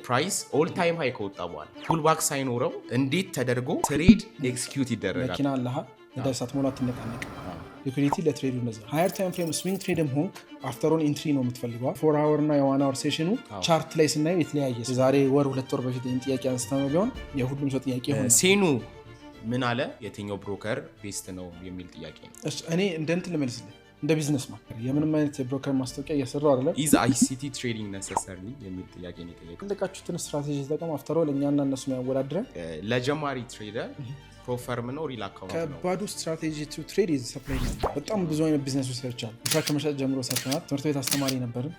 ፕራይስ ኦል ታይም ሃይ ከወጣ በኋላ ፑልባክ ሳይኖረው እንዴት ተደርጎ ትሬድ ኤክስኪዩት ይደረጋል? መኪና አለሃ ነዳጅ ሳትሞላ ትነቃነቅ። ሊኩዊዲቲ ለትሬዱ እንደዛ ሃየር ታይም ፍሬም ስዊንግ ትሬድም ሆንክ አፍተር ኦን ኢንትሪ ነው የምትፈልገው። 4 አወር እና የ1 አወር ሴሽኑ ቻርት ላይ ስናየው የተለያየ የዛሬ ወር 2 ወር በፊት ይህን ጥያቄ አንስተነው ቢሆን የሁሉም ሰው ጥያቄ ሆነ። ሴኑ ምን አለ የትኛው ብሮከር ቤስት ነው የሚል ጥያቄ ነው። እኔ እንደንት ልመልስልህ እንደ ቢዝነስ ማን የምንም አይነት የብሮከር ማስታወቂያ እየሰራው አይደለም። ኢዝ አይሲቲ ትሬዲንግ ነሰሰሪ የሚል ጥያቄ ነው የጠየቀው። ልቃችሁትን ስትራቴጂ ተጠቀም አፍተር ኦል እኛና እነሱ ነው ያወዳድረን። ለጀማሪ ትሬደር ፕሮፈርም ነው ሪል አካውንት ነው። ከባዱ ስትራቴጂ ቱ ትሬድ ኢዝ ሰፕላይ ነው። በጣም ብዙ አይነት ቢዝነስ ሰርች አለ። ከመሸጥ ጀምሮ ሰርተናል። ትምህርት ቤት አስተማሪ ነበርን።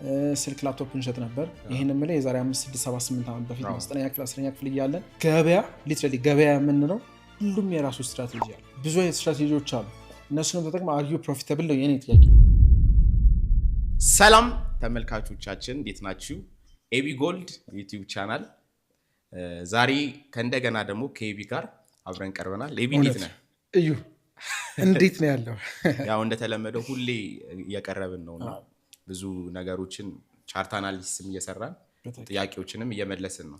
ስልክ ላፕቶፕ እንሸጥ ነበር። ይሄን የምልህ የዛሬ 5 6 7 8 ዓመት በፊት 9ኛ ክፍል 10ኛ ክፍል እያለን ገበያ ሊትራሊ ገበያ የምንለው ሁሉም የራሱ ስትራቴጂ አለ። ብዙ አይነት ስትራቴጂዎች አሉ። እነሱንም ተጠቅመህ አርዩ ፕሮፊታብል ነው የኔ ጥያቄ። ሰላም ተመልካቾቻችን እንዴት ናችሁ? ኤቢ ጎልድ ዩቲዩብ ቻናል ዛሬ ከእንደገና ደግሞ ከኤቢ ጋር አብረን ቀርበናል። ኤቢ እንዴት ነህ? እዩ እንዴት ነው ያለው? ያው እንደተለመደው ሁሌ እየቀረብን ነውና ብዙ ነገሮችን ቻርት አናሊሲስም እየሰራን ጥያቄዎችንም እየመለስን ነው።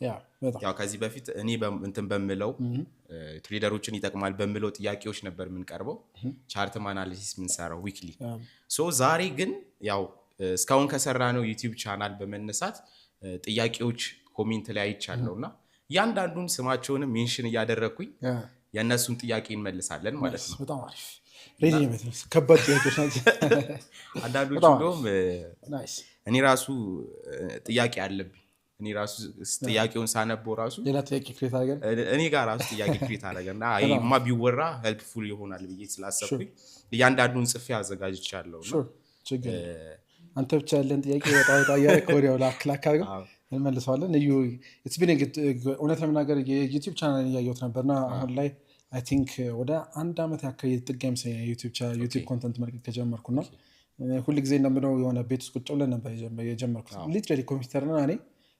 ያው ከዚህ በፊት እኔ እንትን በምለው ትሬደሮችን ይጠቅማል በምለው ጥያቄዎች ነበር የምንቀርበው ቻርት አናሊሲስ የምንሰራው ዊክሊ። ሶ ዛሬ ግን ያው እስካሁን ከሰራነው ዩቲዩብ ቻናል በመነሳት ጥያቄዎች ኮሜንት ላይ አይቻለውና ያንዳንዱን ስማቸውንም ሜንሽን እያደረኩኝ የነሱን ጥያቄ እንመልሳለን ማለት ነው። በጣም አሪፍ ሬዲ ነው። ከባድ ጥያቄዎች ናቸው። አንዳንዶቹ እንደውም እኔ ራሱ ጥያቄ አለብኝ። እኔ ራሱ ጥያቄውን ሳነበው ራሱ ሌላ ጥያቄ ክሬት አደረገ እኔ ጋር ራሱ ጥያቄ ክሬት አደረገና አይማ ቢወራ ሄልፕፉል ይሆናል ብዬ ስላሰብኩኝ እያንዳንዱን ጽፌ አዘጋጅቻለሁ። አንተ ብቻ ያለን ጥያቄ ወጣ ያለ ወዲያው ላክ አድርገው እንመልሰዋለን። እዩ እውነት ለመናገር የዩቲዩብ ቻናል እያየሁት ነበርና አሁን ላይ አይ ቲንክ ወደ 1 ዓመት ያክል የተጠጋኝ ዩቲዩብ ኮንተንት መልቀቅ ከጀመርኩና ሁሉ ጊዜ እንደምለው የሆነ ቤት ውስጥ ቁጭ ብለን ነበር የጀመርኩት ሊትራሊ ኮምፒውተርና እኔ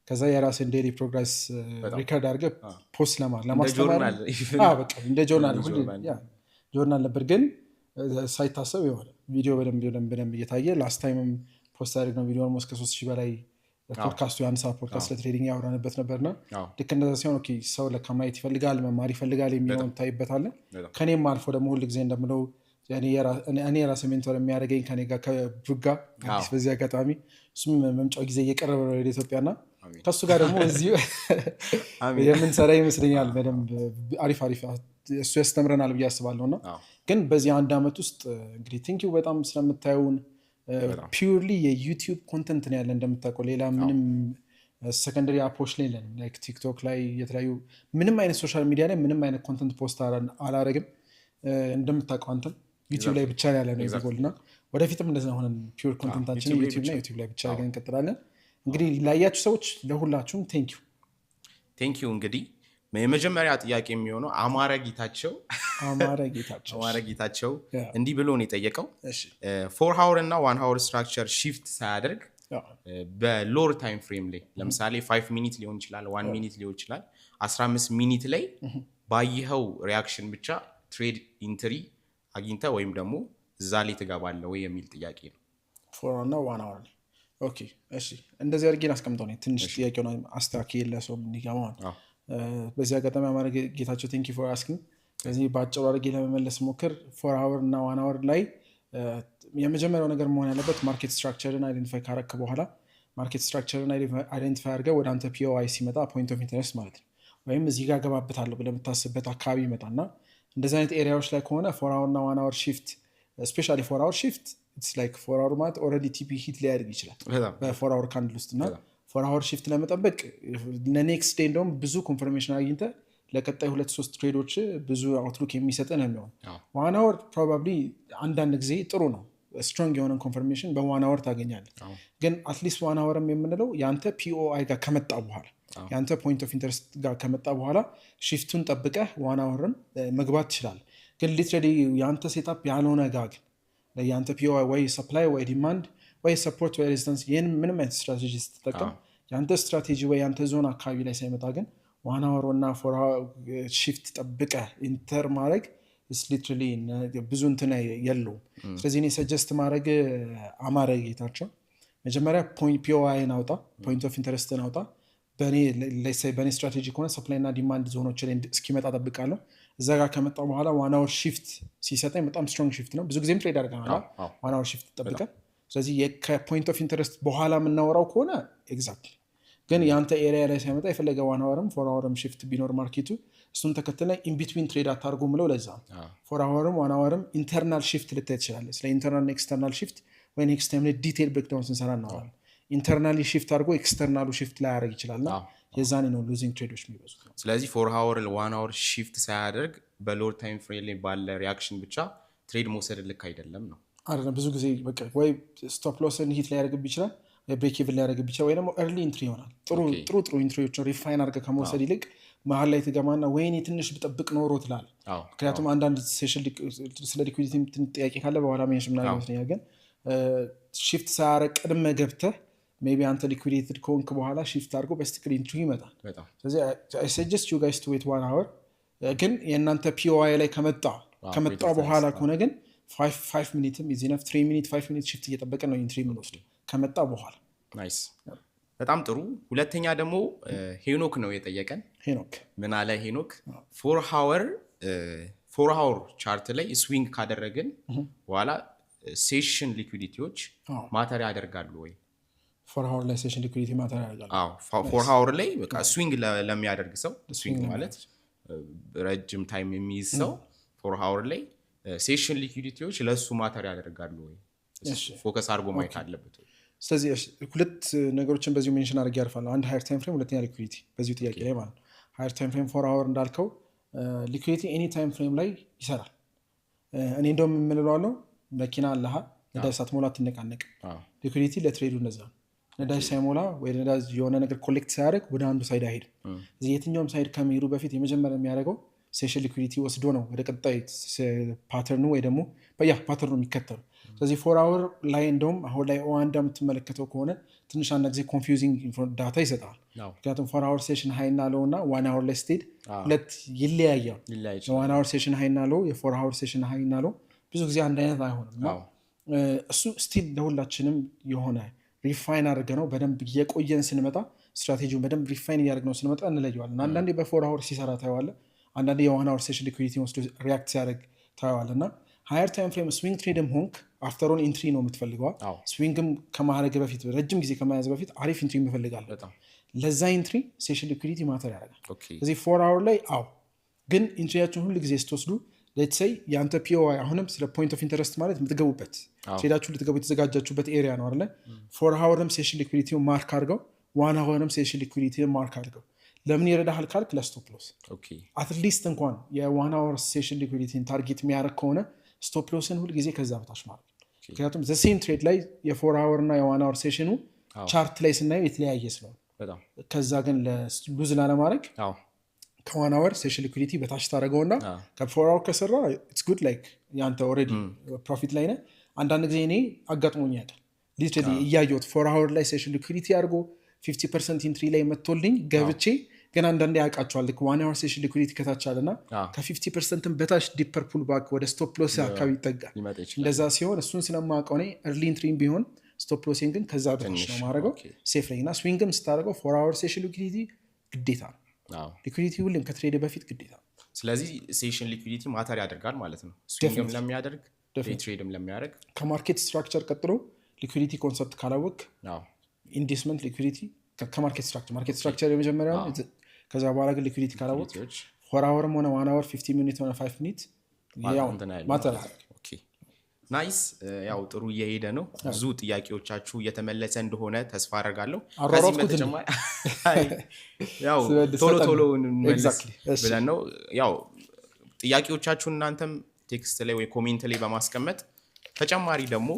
ከዛ የራሴን ዴይሊ ፕሮግረስ ሪከርድ አድርገህ ፖስት ለማስተማር በቃ እንደ ጆርናል ነበር። ግን ሳይታሰብ የሆነ ቪዲዮ በደንብ እየታየ ላስት ታይምም ፖስት ያደርግ ነው ቪዲዮ ኦልሞስት ከ3000 በላይ ፖድካስቱ የአንድ ሰዓት ፖድካስት ለትሬዲንግ ያወራንበት ነበርና ልክ እንደዛ ሲሆን ሰው ለካ ማየት ይፈልጋል መማር ይፈልጋል የሚለውን ታይበታለን። ከኔም አልፎ ደግሞ ሁሉ ጊዜ እንደምለው እኔ የራሴ ሜንቶር የሚያደርገኝ ከኔ ጋር ከቡጋ አዲስ በዚህ አጋጣሚ እሱም መምጫው ጊዜ እየቀረበ ነው ወደ ኢትዮጵያና ከሱ ጋር ደግሞ እዚሁ የምንሰራ ይመስለኛል። በደንብ አሪፍ እሱ ያስተምረናል ብዬ አስባለሁና ግን በዚህ 1 ዓመት ውስጥ እንግዲህ ቴንኪው በጣም ስለምታዩን ፒውርሊ የዩቲዩብ ኮንተንት ነው ያለ። እንደምታውቀው ሌላ ምንም ሰከንደሪ አፖች ላይ የለንም። ላይክ ቲክቶክ ላይ የተለያዩ ምንም አይነት ሶሻል ሚዲያ ላይ ምንም አይነት ኮንተንት ፖስት አላረግም። እንደምታውቀው አንተም ዩቲዩብ ላይ ብቻ ያለ ነው ይጎልና ወደፊትም እንደዛ ሆነን ፒውር ኮንተንታችን ዩቲዩብ ላይ ብቻ አድርገን እንቀጥላለን። እንግዲህ ላያችሁ ሰዎች ለሁላችሁም ቴንኪው። እንግዲህ የመጀመሪያ ጥያቄ የሚሆነው አማረ ጌታቸው እንዲህ ብሎ ነው የጠየቀው። 4 አወር እና 1 አወር ስትራክቸር ሺፍት ሳያደርግ በሎር ታይም ፍሬም ላይ ለምሳሌ 5 ሚኒት ሊሆን ይችላል 1 ሚኒት ሊሆን ይችላል 15 ሚኒት ላይ ባይኸው ሪያክሽን ብቻ ትሬድ ኢንትሪ አግኝተ ወይም ደግሞ እዛ ላይ ትገባለህ ወይ የሚል ጥያቄ ነው። 4 እና 1 አወር ላይ ኦኬ እሺ እንደዚህ አድርጌን አስቀምጠው ነው ትንሽ ጥያቄውን አስተካክል ለሰው እንዲገባ ማለት በዚህ አጋጣሚ አማረ ጌታቸው ቴንክ ዩ ፎር አስኪንግ። ስለዚህ በአጭሩ አድርጌ ለመመለስ ሞክር 4 አወር እና 1 አወር ላይ የመጀመሪያው ነገር መሆን ያለበት ማርኬት ስትራክቸርን አይደንቲፋይ ካረክ በኋላ ማርኬት ስትራክቸርን አይደንቲፋይ አድርገህ ወደ አንተ ፒኦአይ ሲመጣ ፖይንት ኦፍ ኢንተረስት ማለት ነው ወይም እዚህ ጋር ገባበታለሁ ብለህ የምታስብበት አካባቢ ይመጣና እንደዚህ አይነት ኤሪያዎች ላይ ከሆነ 4 አወር እና 1 አወር ሺፍት ስፔሻሊ 4 አወር ሺፍት ኢትስ ላይክ 4 አወር ማለት ኦልሬዲ ቲፒ ሂት ሊያደርግ ይችላል በ4 አወር ካንድል ውስጥና 4 አወር ሺፍት ለመጠበቅ ለኔክስት ዴይ እንደውም ብዙ ኮንፈርሜሽን አግኝተህ ለቀጣይ 2-3 ትሬዶች ብዙ አውትሉክ የሚሰጠን ነው የሚሆን። 1 አወር ፕሮባብሊ አንዳንድ ጊዜ ጥሩ ነው ስትሮንግ የሆነ ኮንፈርሜሽን በ1 አወር ታገኛለህ። ግን አትሊስት 1 አወርም የምንለው ያንተ ፒኦአይ ጋር ከመጣ በኋላ ያንተ ፖይንት ኦፍ ኢንተረስት ጋር ከመጣ በኋላ ሺፍቱን ጠብቀህ 1 አወርም መግባት ትችላለህ። ግን ሊትራሊ ያንተ ሴታፕ ያልሆነ ጋር ግን ያንተ ፒኦአይ ወይ ሰፕላይ ወይ ዲማንድ ወይ ሰፖርት ወይ ሬዚስታንስ ይህን ምንም አይነት ስትራቴጂ ስትጠቀም ያንተ ስትራቴጂ ወይ ያንተ ዞን አካባቢ ላይ ሳይመጣ ግን 1 አወር እና 4 አወር ሺፍት ጠብቀህ ኢንተር ማድረግ ሊትራሊ ብዙ እንትን የለውም። ስለዚህ እኔ ሰጀስት ማድረግ አማረ ጌታቸው መጀመሪያ ፒኦአይን አውጣ ፖይንት ኦፍ ኢንተረስትን አውጣ በእኔ ስትራቴጂ ከሆነ ሰፕላይ እና ዲማንድ ዞኖች ላይ እስኪመጣ ጠብቃለሁ። እዛ ጋር ከመጣ በኋላ ዋን አወር ሺፍት ሲሰጠኝ በጣም ስትሮንግ ሺፍት ነው። ብዙ ጊዜም ትሬድ አድርገናል ዋን አወር ሺፍት ጠብቀን። ስለዚህ ከፖይንት ኦፍ ኢንተረስት በኋላ የምናወራው ከሆነ ኤግዛክትሊ ግን የአንተ ኤሪያ ላይ ሳይመጣ የፈለገ ዋን አወርም ፎር አወርም ሺፍት ቢኖር ማርኬቱ እሱን ተከትለ ኢንቢትዊን ትሬድ አታርጉ ምለው ለዛ ፎር አወርም ዋን አወርም ኢንተርናል ሺፍት ልታይ ትችላለ። ስለ ኢንተርናል ኤክስተርናል ሺፍት ወይ ኔክስት ታይም ላይ ዲቴል ብሬክዳውን ስንሰራ እናወራለን። ኢንተርናሊ ሺፍት አድርጎ ኤክስተርናሉ ሺፍት ላይ ያደርግ ይችላልና የዛኔ ነው ሉዚንግ ትሬዶች የሚበዙት። ስለዚህ ፎር አወር ዋን አወር ሺፍት ሳያደርግ በሎር ታይም ፍሬም ላይ ባለ ሪያክሽን ብቻ ትሬድ መውሰድ ልክ አይደለም ነው አይደለም። ብዙ ጊዜ በቃ ወይ ስቶፕ ሎስን ሂት ላይ ያደርግብ ይችላል ወይ ብሬክ ኢቭን ላይ ያደርግብ ይችላል ወይ ደግሞ ኤርሊ ኢንትሪ ይሆናል። ጥሩ ኢንትሪዎችን ሪፋይን አድርገህ ከመውሰድ ይልቅ መሀል ላይ ትገባና ወይኔ ትንሽ ብጠብቅ ኖሮ ትላለህ። ምክንያቱም አንዳንድ ሴሽን ስለ ሊኩዊዲቲ ጥያቄ ካለ በኋላ ሜንሽን ምናምን ይመስለኛል። ግን ሺፍት ሳያደርግ ቅድመ ገብተህ ሜቢ አንተ ሊኩዊዴትድ ከሆንክ በኋላ ሺፍት አድርጎ በስትክል ኢንትሪ ይመጣል። ስለዚህ አይ ሰጀስት ዩ ጋይስ ቱ ዌት ዋን አወር። ግን የእናንተ ፒኦአይ ላይ ከመጣ በኋላ ከሆነ ግን 5 ሚኒትም ኢዝ ኢነፍ 3 ሚኒት 5 ሚኒት ሺፍት እየጠበቀን ነው ኢንትሪ የምንወስደው ከመጣ በኋላ። ናይስ በጣም ጥሩ። ሁለተኛ ደግሞ ሄኖክ ነው የጠየቀን። ሄኖክ ምን አለ? ሄኖክ ፎር አወር ቻርት ላይ ስዊንግ ካደረግን በኋላ ሴሽን ሊኩዊዲቲዎች ማተር ያደርጋሉ ወይ? ፎር አወር ላይ ሴሽን ሊኩዊዲቲ ማተር ያደርጋሉ? ፎር አወር ላይ በቃ ስዊንግ ለሚያደርግ ሰው ስዊንግ ማለት ረጅም ታይም የሚይዝ ሰው ፎር አወር ላይ ሴሽን ሊኩዊዲቲዎች ለሱ ማተር ያደርጋሉ ወይ? ፎከስ አድርጎ ማየት አለበት ወይ? ስለዚህ ሁለት ነገሮችን በዚሁ ሜንሽን አድርጌ ያልፋለሁ። አንድ ሃየር ታይም ፍሬም፣ ሁለተኛ ሊኩዊዲቲ በዚሁ ጥያቄ ላይ ማለት ነው። ሃየር ታይም ፍሬም ፎር አወር እንዳልከው ሊኩዊዲቲ ኤኒ ታይም ፍሬም ላይ ይሰራል። እኔ እንደውም የምንለዋለው መኪና አለሃ ነዳጅ ሳትሞላ ትነቃነቅ። ሊኩዊዲቲ ለትሬዱ እነዛ ነው። ነዳጅ ሳይሞላ ወይ ነዳጅ የሆነ ነገር ኮሌክት ሳያደርግ ወደ አንዱ ሳይድ አይሄድም። እዚህ የትኛውም ሳይድ ከመሄዱ በፊት የመጀመሪያ የሚያደርገው ሴሽን ሊኩዊዲቲ ወስዶ ነው ወደ ቀጣይ ፓተርኑ ወይ ደግሞ ፓተርኑ የሚከተሉ። ስለዚህ ፎር አወር ላይ እንደውም አሁን ላይ ኦዋንዳ የምትመለከተው ከሆነ ትንሽ አንድ ጊዜ ኮንፊውዚንግ ዳታ ይሰጣል። ምክንያቱም ፎር አወር ሴሽን ሃይ እና ሎው እና ዋን አወር ላይ ስትሄድ ሁለት ይለያያል። የዋን አወር ሴሽን ሃይ እና ሎው፣ የፎር አወር ሴሽን ሃይ እና ሎው ብዙ ጊዜ አንድ አይነት አይሆንም። እሱ ስቲል ለሁላችንም የሆነ ሪፋይን አድርገ ነው በደንብ እየቆየን ስንመጣ ስትራቴጂውን በደንብ ሪፋይን እያደረግ ነው ስንመጣ እንለየዋለን። አንዳንዴ በፎር አወር ሲሰራ ታየዋለ፣ አንዳንዴ የዋን አወር ሴሽን ሊኩዊዲቲ ወስዶ ሪያክት ሲያደርግ ታየዋለ። እና ሃየር ታይም ፍሬም ስዊንግ ትሬድም ሆንክ አፍተሮን ኢንትሪ ነው የምትፈልገዋል። ስዊንግም ከማድረግ በፊት ረጅም ጊዜ ከመያዝ በፊት አሪፍ ኢንትሪ ይፈልጋል። ለዛ ኢንትሪ ሴሽን ሊኩዊዲቲ ማተር ያደርጋል። ስለዚህ ፎር አወር ላይ ግን ኢንትሪያችሁን ሁሉ ጊዜ ስትወስዱ ሌትሰይ የአንተ ፒኦአይ አሁንም ስለ ፖይንት ኦፍ ኢንተረስት ማለት የምትገቡበት ትሬዳችሁ ልትገቡ የተዘጋጃችሁበት ኤሪያ ነው አይደለ? ፎር አወርም ሴሽን ሊኩዊዲቲ ማርክ አድርገው፣ ዋን አወርም ሴሽን ሊኩዊዲቲ ማርክ አድርገው። ለምን ይረዳሃል ካልክ ለስቶፕ ሎስ አትሊስት እንኳን የዋን አወር ሴሽን ሊኩዊዲቲን ታርጌት የሚያደርግ ከሆነ ስቶፕ ሎስን ሁል ጊዜ ከዛ በታች ማለት ነው። ምክንያቱም ዘሴም ትሬድ ላይ የፎር አወር እና የዋን አወር ሴሽኑ ቻርት ላይ ስናየው የተለያየ ስለሆነ ከዛ ግን ሉዝ ላለማድረግ ከዋን አወር ሴሽን ሊኩዊዲቲ በታች ታደረገውና ከፎር አወር ከሰራ ኢትስ ጉድ ላይክ ያንተ ኦልሬዲ ፕሮፊት ላይ ነህ። አንዳንድ ጊዜ እኔ አጋጥሞኛል ሊትራሊ እያየሁት ፎር አወር ላይ ሴሽን ሊኩዊዲቲ አድርጎ 50% ኢንትሪ ላይ መጥቶልኝ ገብቼ ግን አንዳንዴ ያውቃቸዋል ልክ ዋን አወር ሴሽን ሊኩዊዲቲ ከታች አለና ከ50% በታች ዲፐር ፑል ባክ ወደ ስቶፕ ሎስ አካባቢ ይጠጋል። እንደዛ ሲሆን እሱን ስለማውቀው እኔ ኤርሊ ኢንትሪም ቢሆን ስቶፕ ሎሴን ግን ከዛ በታች ነው ማድረገው ሴፍ ላይ እና ስዊንግም ስታደርገው ፎር አወር ሴሽን ሊኩዊዲቲ ግዴታ ነው። ሊኩዊዲቲ ሁሌም ከትሬድ በፊት ግዴታ ነው። ስለዚህ ሴሽን ሊኩዊዲቲ ማተር ያደርጋል ማለት ነው። ስዊንግም ለሚያደርግ ትሬድም ለሚያደርግ ከማርኬት ስትራክቸር ቀጥሎ ሊኩዊዲቲ ኮንሰፕት ካላወቅ ኢንቨስትመንት ሊኩዊዲቲ ከማርኬት ስትራክቸር የመጀመሪያ ከዛ በኋላ ግን ሊኩዊዲቲ ካላወቅ ፎር አወርም ሆነ ዋን አወር 50 ሚኒት ሆነ 5 ሚኒት ማተር ናይስ። ያው ጥሩ እየሄደ ነው። ብዙ ጥያቄዎቻችሁ እየተመለሰ እንደሆነ ተስፋ አደርጋለሁ። ያው ቶሎ እንመለስ ብለን ነው። ያው ጥያቄዎቻችሁን እናንተም ቴክስት ላይ ወይ ኮሜንት ላይ በማስቀመጥ ተጨማሪ ደግሞ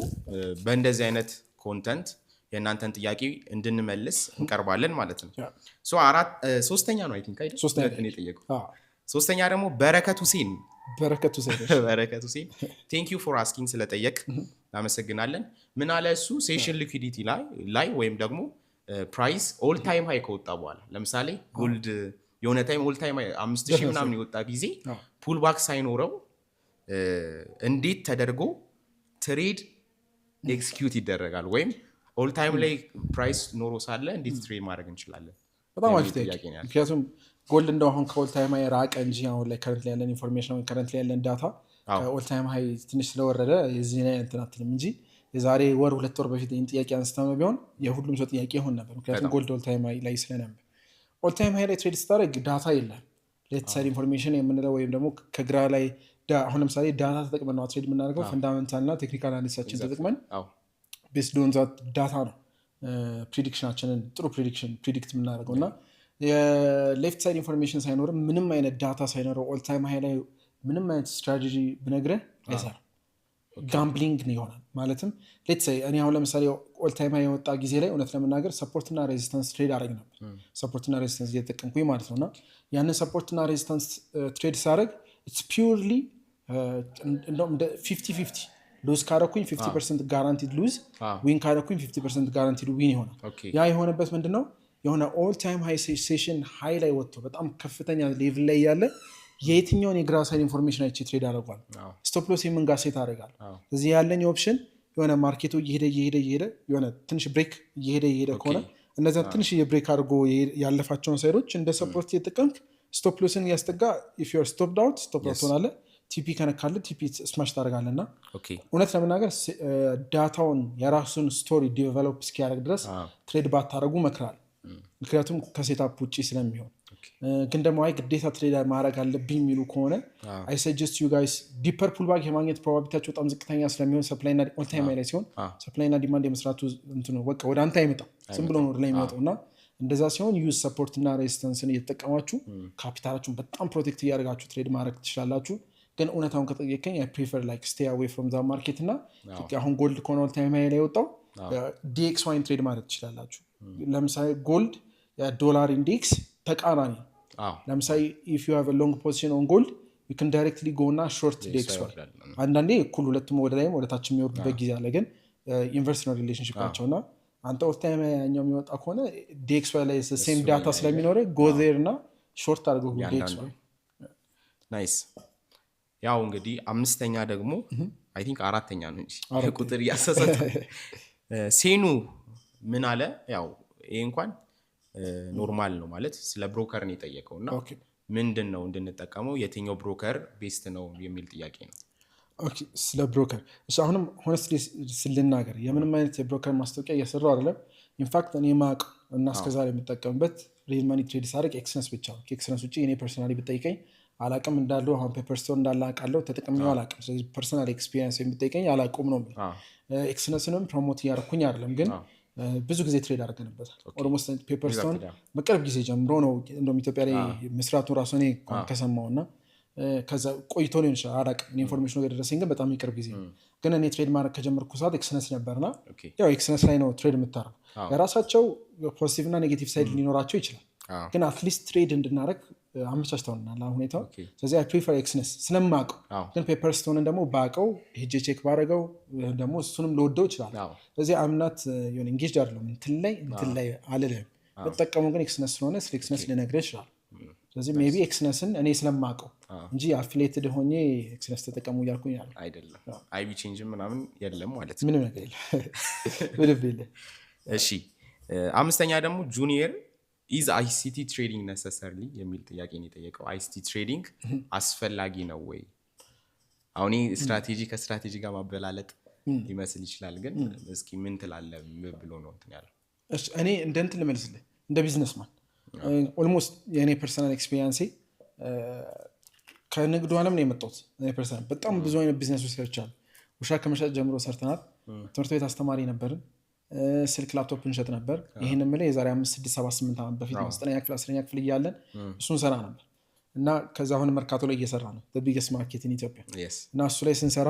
በእንደዚህ አይነት ኮንተንት የእናንተን ጥያቄ እንድንመልስ እንቀርባለን ማለት ነው። ሶስተኛ ነው አይ ቲንክ አይደል? ሶስተኛ ደግሞ በረከት ሁሴን ቴንክ ዩ ፎር አስኪንግ ስለጠየቅ እናመሰግናለን። ምን አለ እሱ ሴሽን ሊኩዊዲቲ ላይ ወይም ደግሞ ፕራይስ ኦል ታይም ሃይ ከወጣ በኋላ ለምሳሌ ጎልድ የሆነ ታይም ኦል ታይም 5000 ምናምን የወጣ ጊዜ ፑል ባክ ሳይኖረው እንዴት ተደርጎ ትሬድ ኤክስኪዩት ይደረጋል? ወይም ኦል ታይም ላይ ፕራይስ ኖሮ ሳለ እንዴት ትሬድ ማድረግ እንችላለን? በጣም አሪፍ ጥያቄ ነው። ምክንያቱም ጎልድ እንደው አሁን ከኦል ታይም ሃይ ራቀ እንጂ አሁን ላይ ከረንት ላይ ያለን ኢንፎርሜሽን ወይ ከረንት ላይ ያለን ዳታ ከኦል ታይም ሃይ ትንሽ ስለወረደ የዚህ ላይ እንትን አትልም እንጂ የዛሬ ወር 2 ወር በፊት ይህን ጥያቄ አንስተነው ቢሆን የሁሉም ሰው ጥያቄ ይሆን ነበር። ምክንያቱም ጎልድ ኦል ታይም ሃይ ላይ ስለነበር ኦል ታይም ሃይ ላይ ትሬድ ስታደርግ ዳታ የለም ሌት ሳይድ ኢንፎርሜሽን የምንለው ወይም ደግሞ ከግራ ላይ አሁን ለምሳሌ ዳታ ተጠቅመን ነው ትሬድ የምናደርገው ፈንዳሜንታል እና ቴክኒካል አናሊሲሳችን ተጠቅመን ቤስድ ኦን ዛት ዳታ ነው ፕሪዲክሽናችንን ጥሩ ፕሪዲክት የምናደርገው እና የሌፍት ሳይድ ኢንፎርሜሽን ሳይኖርም ምንም አይነት ዳታ ሳይኖረው ኦል ታይም ሃይ ላይ ምንም አይነት ስትራቴጂ ብነግረህ አይሰራም። ጋምብሊንግ ነው ይሆናል። ማለትም ሌትስ ሴይ እኔ አሁን ለምሳሌ ኦል ታይም ሃይ የወጣ ጊዜ ላይ እውነት ለመናገር ሰፖርትና ሬዚስታንስ ትሬድ አደረግ ነበር። ሰፖርትና ሬዚስታንስ እየተጠቀምኩኝ ማለት ነው እና ያንን ሰፖርትና ሬዚስታንስ ትሬድ ሳደርግ ኢትስ ፒውርሊ እንደውም 50-50 ሉዝ ካደረኩኝ 50% ጋራንቲድ ሉዝ ዊን ካደረኩኝ 50% ጋራንቲድ ዊን ይሆናል። ያ የሆነበት ምንድነው የሆነ ኦል ታይም ሃይ ሴሽን ሃይ ላይ ወጥቶ በጣም ከፍተኛ ሌቭል ላይ ያለ የየትኛውን የግራ ሳይድ ኢንፎርሜሽን አይቼ ትሬድ አደርጓል ስቶፕ ሎስ የምን ጋር ሴት አደርጋል እዚህ ያለኝ ኦፕሽን የሆነ ማርኬቱ እየሄደ የሆነ ትንሽ ብሬክ እየሄደ ከሆነ እነዚያ ትንሽ የብሬክ አድርጎ ያለፋቸውን ሳይዶች እንደ ሰፖርት እየተጠቀምክ ስቶፕ ሎስን እያስጠጋ ኢፍ ዩር ስቶፕድ አውት ስቶፕ ሎስ ሆናለ ቲፒ ከነካለ ቲፒ ስማሽ ታደርጋለህ እና እውነት ለመናገር ዳታውን የራሱን ስቶሪ ዲቨሎፕ እስኪያደርግ ድረስ ትሬድ ባታደርጉ መክራል። ምክንያቱም ከሴታፕ ውጭ ስለሚሆን ግን ደግሞ አይ ግዴታ ትሬድ ማድረግ አለብኝ የሚሉ ከሆነ አይ ሰጀስት ዩ ጋይስ ዲፐር ፑልባክ የማግኘት ፕሮባቢሊቲያቸው በጣም ዝቅተኛ ስለሚሆን ሰፕላይና ኦል ታይም ላይ ሲሆን ሰፕላይና ዲማንድ የመስራቱ እንትኑ በቃ ወደ አንተ አይመጣም ዝም ብሎ ነው ወደ ላይ የሚመጣው እና እንደዛ ሲሆን ዩዝ ሰፖርትና ሬዚስተንስን እየተጠቀማችሁ ካፒታላችሁን በጣም ፕሮቴክት እያደረጋችሁ ትሬድ ማድረግ ትችላላችሁ። ግን እውነታውን ከጠየቀኝ አይ ፕሪፈር ላይክ ስቴይ አዌይ ፍሮም ዛ ማርኬት እና አሁን ጎልድ ከሆነ ኦል ታይም ላይ የወጣው ዲኤክስዋይን ትሬድ ማድረግ ትችላላችሁ። ለምሳሌ ጎልድ የዶላር ኢንዴክስ ተቃራኒ ለምሳሌ if you have a long position on gold you can directly go እና short DXY አንዳንዴ እኩል ሁለቱም ወደ ላይም ወደ ታች የሚወርዱበት ጊዜ አለ። ግን ኢንቨርስ ነው ሪሌሽንሺፕ ናቸውና አንተ ኦል ታይም ያኛው የሚወጣ ከሆነ DXY ላይ ሴም ዳታ ስለሚኖር go there እና short አድርገው DXY ናይስ። ያው እንግዲህ አምስተኛ ደግሞ አይ ቲንክ አራተኛ ነው እንጂ ቁጥር ያሰሰተ ሴኑ ምን አለ ያው ይሄ እንኳን ኖርማል ነው ማለት ስለ ብሮከር ነው የጠየቀውና ምንድነው እንድንጠቀመው የትኛው ብሮከር ቤስት ነው የሚል ጥያቄ ነው። ኦኬ ስለ ብሮከር እሺ አሁንም ሆነስትሊ ስለናገር የምንም አይነት የብሮከር ማስታወቂያ እየሰራው አይደለም። ኢንፋክት እኔ ማቅ እና እስከዛሬ የምጠቀምበት ሪል ማኒ ትሬድ ሳደርግ ኤክስነስ ብቻ ነው። ኤክስነስ ውጪ እኔ ፐርሰናሊ ብጠይቀኝ አላቅም እንዳለው አሁን ፔፐርስቶን እንዳለ አውቃለሁ ተጠቅሜው አላቅም። ስለዚህ ፐርሰናል ኤክስፒሪየንስ የምጠይቀኝ አላቁም ነው። ኤክስነስንም ፕሮሞት እያደረኩኝ አይደለም ግን ብዙ ጊዜ ትሬድ አድርገንበታል። ኦልሞስት ፔፐርስቶን በቅርብ ጊዜ ጀምሮ ነው እንደውም ኢትዮጵያ ላይ መስራቱ ራሱ እኔ ከሰማውና ከዛ ቆይቶ ሊሆን ይችላል አላቅም። ኢንፎርሜሽኑ የደረሰኝ ግን በጣም ይቅርብ ጊዜ ግን እኔ ትሬድ ማድረግ ከጀመርኩ ሰዓት ኤክስነስ ነበርና ያው ኤክስነስ ላይ ነው ትሬድ የምታረገው። የራሳቸው ፖዚቲቭ እና ኔጌቲቭ ሳይድ ሊኖራቸው ይችላል ግን አትሊስት ትሬድ እንድናደረግ አመቻችተውናል ሁኔታው። ስለዚህ አይ ፕሪፈር ኤክስነስ ስለማውቀው ግን ፔፐርስቶንን ደግሞ ባውቀው ሄጄ ቼክ ባደረገው ደግሞ እሱንም ልወደው ይችላል። ስለዚህ አምናት የሆነ ኢንጌጅ አይደለም እንትን ላይ አልልም በተጠቀመው ግን ኤክስነስ ስለሆነ ስለ ኤክስነስ ልነግርህ ይችላል። ስለዚህ ሜቢ ኤክስነስን እኔ ስለማውቀው እንጂ አፊሌትድ ሆኜ ኤክስነስ ተጠቀሙ እያልኩኝ አይደለም። አይቢ ቼንጅ ምናምን የለም ማለት ምንም ነገር የለም። እሺ አምስተኛ ደግሞ ጁኒየር is ICT trading necessarily የሚል ጥያቄ ነው የጠየቀው። ICT trading አስፈላጊ ነው ወይ? አሁን ስትራቴጂ ከስትራቴጂ ጋር ማበላለጥ ሊመስል ይችላል ግን እስኪ ምን ትላለህ ብሎ ነው እንትን ያለው። እሺ እኔ እንትን ልመልስልህ እንደ ቢዝነስማን ኦልሞስት የኔ ፐርሰናል ኤክስፒሪየንስ ከንግዱ ዓለም ነው የመጣሁት። እኔ ፐርሰናል በጣም ብዙ አይነት ቢዝነሶች ሰርቻለሁ። ውሻ ከመሸጥ ጀምሮ ሰርተናል። ትምህርት ቤት አስተማሪ ነበርን። ስልክ ላፕቶፕ እንሸጥ ነበር። ይሄን ምለ የዛሬ 5-6-7-8 ዓመት በፊት 9ኛ ክፍል 10ኛ ክፍል እያለን እሱን ሰራ ነበር እና ከዛ አሁን መርካቶ ላይ እየሰራ ነው the biggest market in Ethiopia እና እሱ ላይ ስንሰራ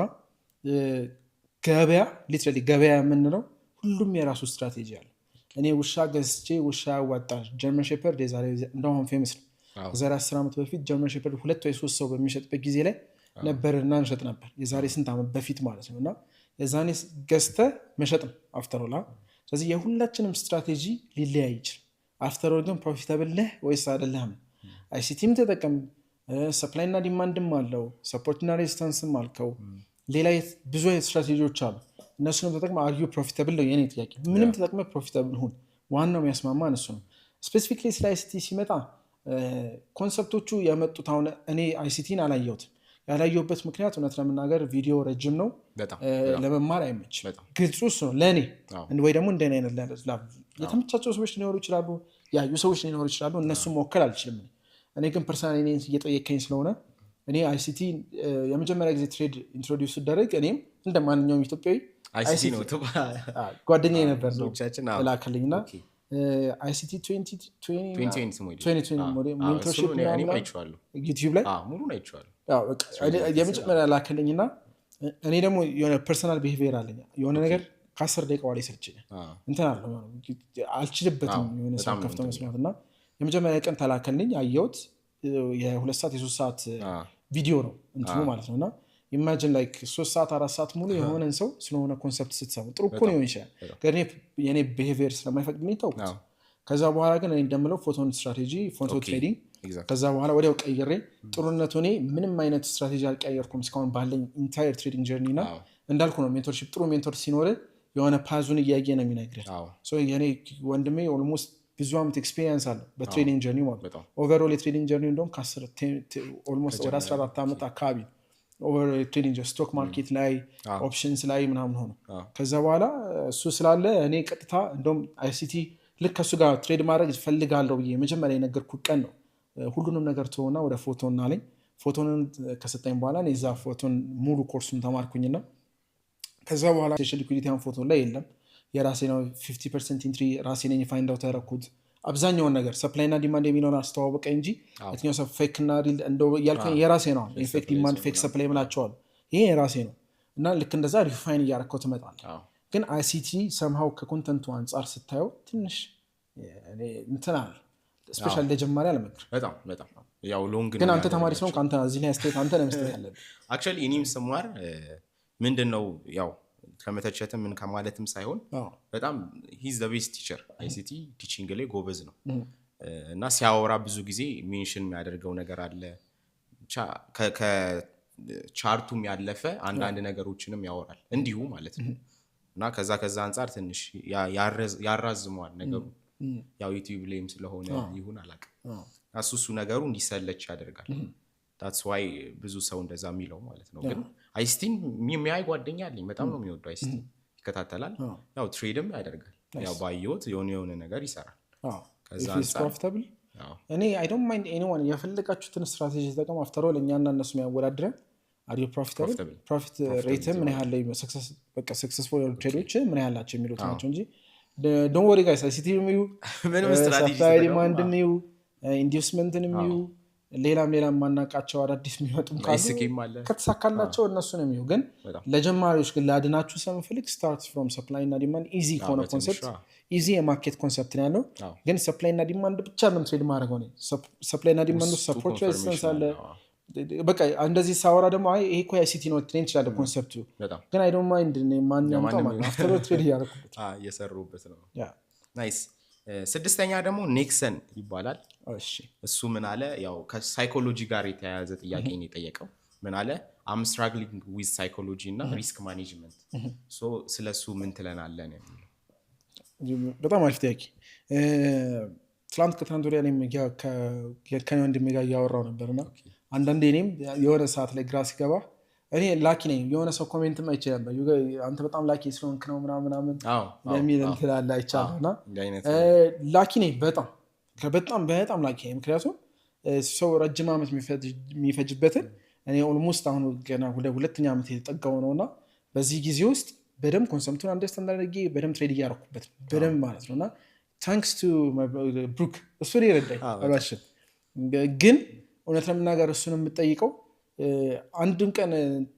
ገበያ ሊትራሊ ገበያ የምንለው ሁሉም የራሱ ስትራቴጂ አለ። እኔ ውሻ ገዝቼ ውሻ ያዋጣል ጀርመን ሼፐርድ የዛሬ እንደውም ፌመስ ነው። የዛሬ 10 ዓመት በፊት ጀርመን ሼፐርድ 2 ወይ 3 ሰው በሚሸጥበት ጊዜ ላይ ነበርና እንሸጥ ነበር የዛሬ ስንት ዓመት በፊት ማለት ነውና የዛኔ ገዝተ መሸጥም አፍተሮላ። ስለዚህ የሁላችንም ስትራቴጂ ሊለያይ ይችላል። አፍተሮል ግን ፕሮፊታብል ነህ ወይስ አይደለህም? አይሲቲም ተጠቀም ሰፕላይ እና ዲማንድም አለው ሰፖርት እና ሬዚስታንስም አልከው ሌላ ብዙ ስትራቴጂዎች አሉ። እነሱንም ተጠቅመህ አርዩ ፕሮፊታብል ነው የኔ ጥያቄ። ምንም ተጠቅመህ ፕሮፊታብል ሁን ዋናው የሚያስማማን እሱ ነው። ስፔሲፊክሊ ስለ አይሲቲ ሲመጣ ኮንሰፕቶቹ የመጡት አሁን እኔ አይሲቲን አላየሁትም። ያላየሁበት ምክንያት እውነት ለመናገር ቪዲዮ ረጅም ነው፣ ለመማር አይመችም። ግልጹ እሱ ነው ለእኔ። ወይ ደግሞ እንደኔ አይነት የተመቻቸው ሰዎች ሊኖሩ ይችላሉ፣ ያዩ ሰዎች ሊኖሩ ይችላሉ። እነሱም መወከል አልችልም። እኔ ግን ፐርሰናል እየጠየቀኝ ስለሆነ እኔ አይሲቲ የመጀመሪያ ጊዜ ትሬድ ኢንትሮዲውስ ሲደረግ እኔም እንደ ማንኛውም ኢትዮጵያዊ ጓደኛዬ ነበር ነው ላከልኝና አይሲቲ 2020 ሜንቶርሺፕ ዩቲዩብ ላይ የመጀመሪያ ላከልኝና እኔ ደግሞ የሆነ ፐርሰናል ቢሄቪየር አለኝ። የሆነ ነገር ከ10 ደቂቃ በኋላ ይሰልችኛል፣ እንትን አለው አልችልበትም የሆነ ሰው ከፍተው መስማት እና የመጀመሪያ ቀን ተላከልኝ። አየሁት። የ2 ሰዓት የ3 ሰዓት ቪዲዮ ነው እንትኑ ማለት ነው። እና ኢማጂን ላይክ 3 ሰዓት 4 ሰዓት ሙሉ የሆነን ሰው ስለሆነ ኮንሰፕት ስትሰሙ ጥሩ እኮ ነው ይችላል፣ ግን የኔ ቢሄቪየር ስለማይፈቅድልኝ ተውኩት። ከዛ በኋላ ግን እኔ እንደምለው ፎቶን ስትራቴጂ ፎቶ ትሬዲንግ ከዛ በኋላ ወዲያው ቀይሬ ጥሩነቱ እኔ ምንም አይነት ስትራቴጂ አልቀየርኩም እስካሁን ባለኝ ኢንታየር ትሬዲንግ ጀርኒ እና እንዳልኩ ነው ሜንቶርሺፕ ጥሩ ሜንቶር ሲኖር የሆነ ፓዙን እያየ ነው የሚነግርህ። የኔ ወንድሜ ኦልሞስት ብዙ ዓመት ኤክስፔሪንስ አለ በትሬዲንግ ጀርኒ ማለት ኦቨርኦል የትሬዲንግ ጀርኒ እንደውም ኦልሞስት ወደ 14 ዓመት አካባቢ ኦቨርኦል ትሬዲንግ ስቶክ ማርኬት ላይ ኦፕሽንስ ላይ ምናምን ሆኖ ከዛ በኋላ እሱ ስላለ እኔ ቀጥታ እንደውም አይሲቲ ልክ ከእሱ ጋር ትሬድ ማድረግ እፈልጋለሁ ብዬ መጀመሪያ የነገርኩት ቀን ነው ሁሉንም ነገር ትሆና ወደ ፎቶን አለኝ። ፎቶን ከሰጠኝ በኋላ እኔ እዛ ፎቶን ሙሉ ኮርሱን ተማርኩኝና ከዛ በኋላ ስፔሻል ሊኩዊዲቲ ፎቶ ላይ የለም የራሴ ነው 50% ኢንትሪ ራሴ ነኝ ፋይንድ አውት ያደረኩት። አብዛኛውን ነገር ሰፕላይ እና ዲማንድ የሚለውን አስተዋወቀ እንጂ የትኛው ሰው ፌክ እና ሪል እንደው ያልከኝ የራሴ ነው። ፌክ ዲማንድ ፌክ ሰፕላይ ምላቸዋል ይሄ የራሴ ነው እና ልክ እንደዛ ሪፋይን እያደረከው ትመጣለህ። ግን አይሲቲ ሰምሃው ከኮንተንቱ አንጻር ስታየው ትንሽ እንትና ስፔሻል ለጀማሪ አለመክር በጣም ያው ሎንግ ግን አንተ ተማሪ ስለሆንክ አንተ እዚህ ላይ አስተያየት አንተ ለመስጠት ያለብህ አክቹዋሊ እኔም ስማር ምንድነው ያው ከመተቸትም ምን ከማለትም ሳይሆን በጣም ሂዝ ዘ ቤስት ቲቸር አይሲቲ ቲቺንግ ላይ ጎበዝ ነው እና ሲያወራ ብዙ ጊዜ ሜንሽን የሚያደርገው ነገር አለ ከቻርቱም ያለፈ አንዳንድ ነገሮችንም ያወራል እንዲሁ ማለት ነው እና ከዛ አንጻር ትንሽ ያራዝመዋል ነገሩ ያው ዩቲዩብ ላይም ስለሆነ ይሁን አላውቅም እሱ ነገሩ እንዲሰለች ያደርጋል። that's why ብዙ ሰው እንደዛ የሚለው ማለት ነው። ግን አይሲቲን የሚያይ ጓደኛ አለኝ በጣም ነው የሚወደው አይሲቲ ይከታተላል ያው ትሬድም ያደርጋል ያው ባየሁት የሆነ ነገር ይሰራል ከዛ አንጻር እኔ I don't mind anyone የፈለጋችሁትን ስትራቴጂ ተጠቀሙ አፍተር ኦል እኛና እነሱ የሚያወዳድረን are you profitable profit rate ምን ያህል ላይ successful ትሬዶች ምን ያህላቸው የሚሉት ናቸው እንጂ don't worry guys አይሲቲ ነው ምንም ስትራቴጂ ሰፕላይ ዲማንድ ነው ኢንዲዩስመንት ነው ሌላም ማናቃቸው አዳዲስ የሚመጡም ካሉ ከተሳካላቸው እነሱ ነው የሚዩ። ግን ለጀማሪዎች ግን ላድናችሁ ስለምፈልግ ስታርት ፍሮም ሰፕላይ እና ዲማንድ ኢዚ ኮነ ኮንሰፕት ኢዚ የማርኬት ኮንሰፕት ነው ያለው። ግን ሰፕላይ እና ዲማንድ ብቻ ምን ትሬድ ማድረግ ነው ሰፕላይ እና ዲማንድ ሰፖርት ሬዚስተንስ አለ በቃ እንደዚህ ሳወራ ደግሞ አይ ይሄ እኮ አይሲቲ ነው ትሬድ ይችላል ኮንሰፕቱ ግን አይ ዶንት ማይንድ ማን ያመጣው ማለት አፍተር ትሬድ ያደረኩት እየሰሩበት ነው ናይስ። ስድስተኛ ደግሞ ኔክሰን ይባላል። እሱ ምን አለ ያው ከሳይኮሎጂ ጋር የተያያዘ ጥያቄ ነው የጠየቀው። ምን አለ I'm struggling with psychology እና risk management so ስለሱ ምን ትለናለህ ነው የሚለው። በጣም አሪፍ ጥያቄ። ትላንት ከትናንት ወዲያ እኔም ከኔ ወንድሜ ጋር እያወራሁ ነበርና አንዳንዴ እኔም የሆነ ሰዓት ላይ ግራ ሲገባ እኔ ላኪ ነኝ የሆነ ሰው ኮሜንትም አይቼ ነበር አንተ በጣም ላኪ ስለሆንክ ነው ምናምን ለሚል እንትን አለ አይቻለና ላኪ ነኝ በጣም ላኪ ነኝ። ምክንያቱም ሰው ረጅም ዓመት የሚፈጅበትን እኔ ኦልሞስት አሁን ገና ሁለተኛ ዓመት የተጠጋው ነውና በዚህ ጊዜ ውስጥ በደንብ ኮንሰፕቱን አንደርስታንድ አድርጌ በደንብ ትሬድ እያደረኩበት በደንብ ማለት ነውና ታንክስ ቱ ብሩክ እሱ ይረዳኝ አባሽን። ግን እውነት ለምናገር እሱን የምጠይቀው አንድም ቀን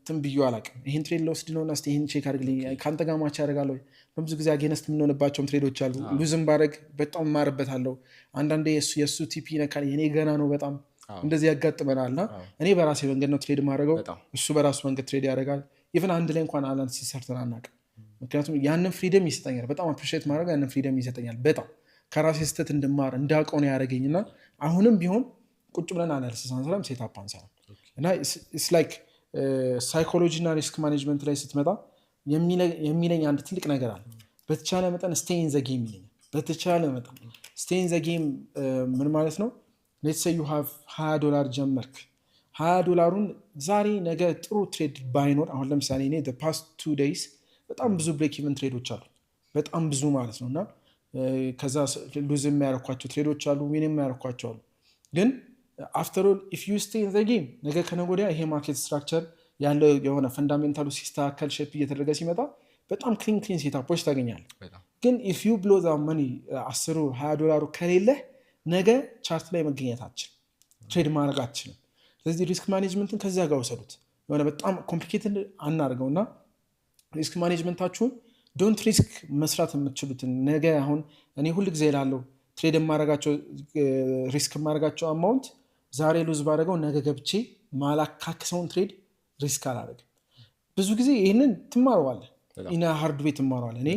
ትንብዩ አላውቅም ይሄን ትሬድ ለውስድ ነውና እስቲ ይሄን ቼክ አድርግልኝ ካንተ ጋር ማች ያደርጋለሁ። በብዙ ጊዜ አጌነስት የምንሆንባቸው ትሬዶች አሉ ሉዝም ባረግ በጣም ማርበታለሁ። አንዳንዴ የሱ ቲፒ ነካል የኔ ገና ነው በጣም እንደዚህ ያጋጥመናልና እኔ በራሴ መንገድ ነው ትሬድ ማድረገው እሱ በራሱ መንገድ ትሬድ ያደርጋል። ኢቭን አንድ ላይ እንኳን አናሊሲስ ሰርተን አናውቅም። ምክንያቱም ያንን ፍሪደም ይሰጠኛል በጣም አፕሪሺየት ማድረግ ያንን ፍሪደም ይሰጠኛል በጣም ከራሴ ስህተት እንድማር እንዳውቀው ነው ያደረገኝና አሁንም ቢሆን ቁጭ ብለን አናሊሲስ አንሰራም ሴትአፕ አንሰራም እና ኢትስ ላይክ ሳይኮሎጂ እና ሪስክ ማኔጅመንት ላይ ስትመጣ የሚለኝ አንድ ትልቅ ነገር አለ። በተቻለ መጠን ስቴይ ኢን ዘ ጌም ይለኛል። በተቻለ መጠን stay in the game ምን ማለት ነው? let's say you have $20 ጀመርክ 20 ዶላሩን ዛሬ ነገ ጥሩ ትሬድ ባይኖር አሁን ለምሳሌ እኔ the past 2 days በጣም ብዙ ብሬክ ኢቨን ትሬዶች አሉ በጣም ብዙ ማለት ነውና ከዛ ሉዝ የሚያረኳቸው ትሬዶች አሉ ዊን የሚያረኳቸው አሉ ግን after all if you stay in the game ነገ ከነገ ይሄ ማርኬት ስትራክቸር ያለው የሆነ ፈንዳሜንታሉ ሲስተካከል ሼፕ እየተደረገ ሲመጣ በጣም ክሊን ሴታፖች ታገኛለህ ግን if you blow the money 10 $20 ዶላሩ ከሌለ ነገ ቻርት ላይ መገኘታችን ትሬድ ማድረጋችን ስለዚህ ሪስክ ማኔጅመንትን ከዛ ጋር ወሰዱት የሆነ በጣም ኮምፕሊኬትድ አናርገውና ሪስክ ማኔጅመንታችሁን ዶንት ሪስክ መስራት የምትችሉትን ነገ አሁን እኔ ሁሉ ጊዜ እላለሁ ትሬድ ማድረጋቸው ሪስክ ማድረጋቸው አማውንት ዛሬ ሉዝ ባደረገው ነገ ገብቼ ማላካክሰውን ትሬድ ሪስክ አላደርግም ብዙ ጊዜ ይህንን ትማረዋለህ ኢና ሃርድ ዌይ ትማረዋለህ እኔ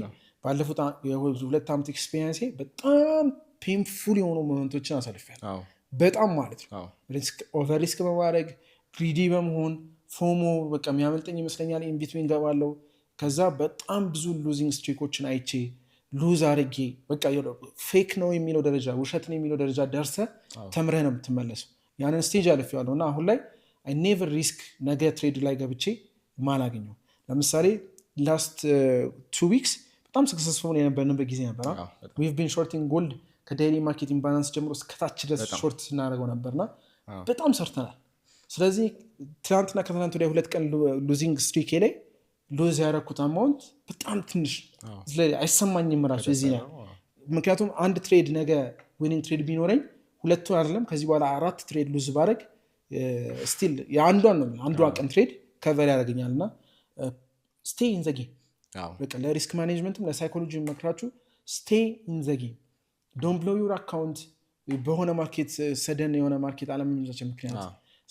ባለፉት 2 ዓመት ኤክስፒሪየንስ በጣም ፔንፉል የሆኑ ሞመንቶችን አሳልፌያለሁ በጣም ማለት ነው ሪስክ ኦቨር ሪስክ በማድረግ ግሪዲ በመሆን ፎሞ በቃ የሚያመልጠኝ ይመስለኛል ኢን ቢትዊን ገባለው ከዛ በጣም ብዙ ሉዚንግ ስትሪኮችን አይቼ ሉዝ አድርጌ በቃ ፌክ ነው የሚለው ደረጃ ውሸት ነው የሚለው ደረጃ ደርሰ ተምረህ ነው የምትመለሰው ያንን ስቴጅ አልፌያለሁ እና አሁን ላይ አይ ኔቨር ሪስክ ነገ ትሬድ ላይ ገብቼ ማላገኘው ለምሳሌ ላስት 2 ዊክስ በጣም ሰክሰስፉል የነበርንበት ጊዜ ነበር we've been shorting gold ከዴይሊ ማርኬት ኢምባላንስ ጀምሮ እስከታች ድረስ ሾርት ስናደርገው ነበርና በጣም ሰርተናል ስለዚህ ትናንትና ከትናንት ወዲያ 2 ቀን ሉዚንግ ስትሪክ ላይ ሉዝ ያደረኩት አማውንት በጣም ትንሽ ስለዚህ አይሰማኝም ራሱ እዚህ ነው ምክንያቱም አንድ ትሬድ ነገ ዊኒንግ ትሬድ ቢኖረኝ ሁለቱ አይደለም ከዚህ በኋላ 4 ትሬድ ሉዝ ባደረግ ስቲል የአንዷን ነው አንዷ ቀን ትሬድ ከቨር ያደርገኛልና ስቴይ ኢን ዘ ጌም በቃ ለሪስክ ማኔጅመንትም ለሳይኮሎጂ መክራችሁ ስቴይ ኢን ዘ ጌም ዶንት ብሎ ዩር አካውንት በሆነ ማርኬት ሰደን የሆነ ማርኬት አለመመቻቸት ምክንያት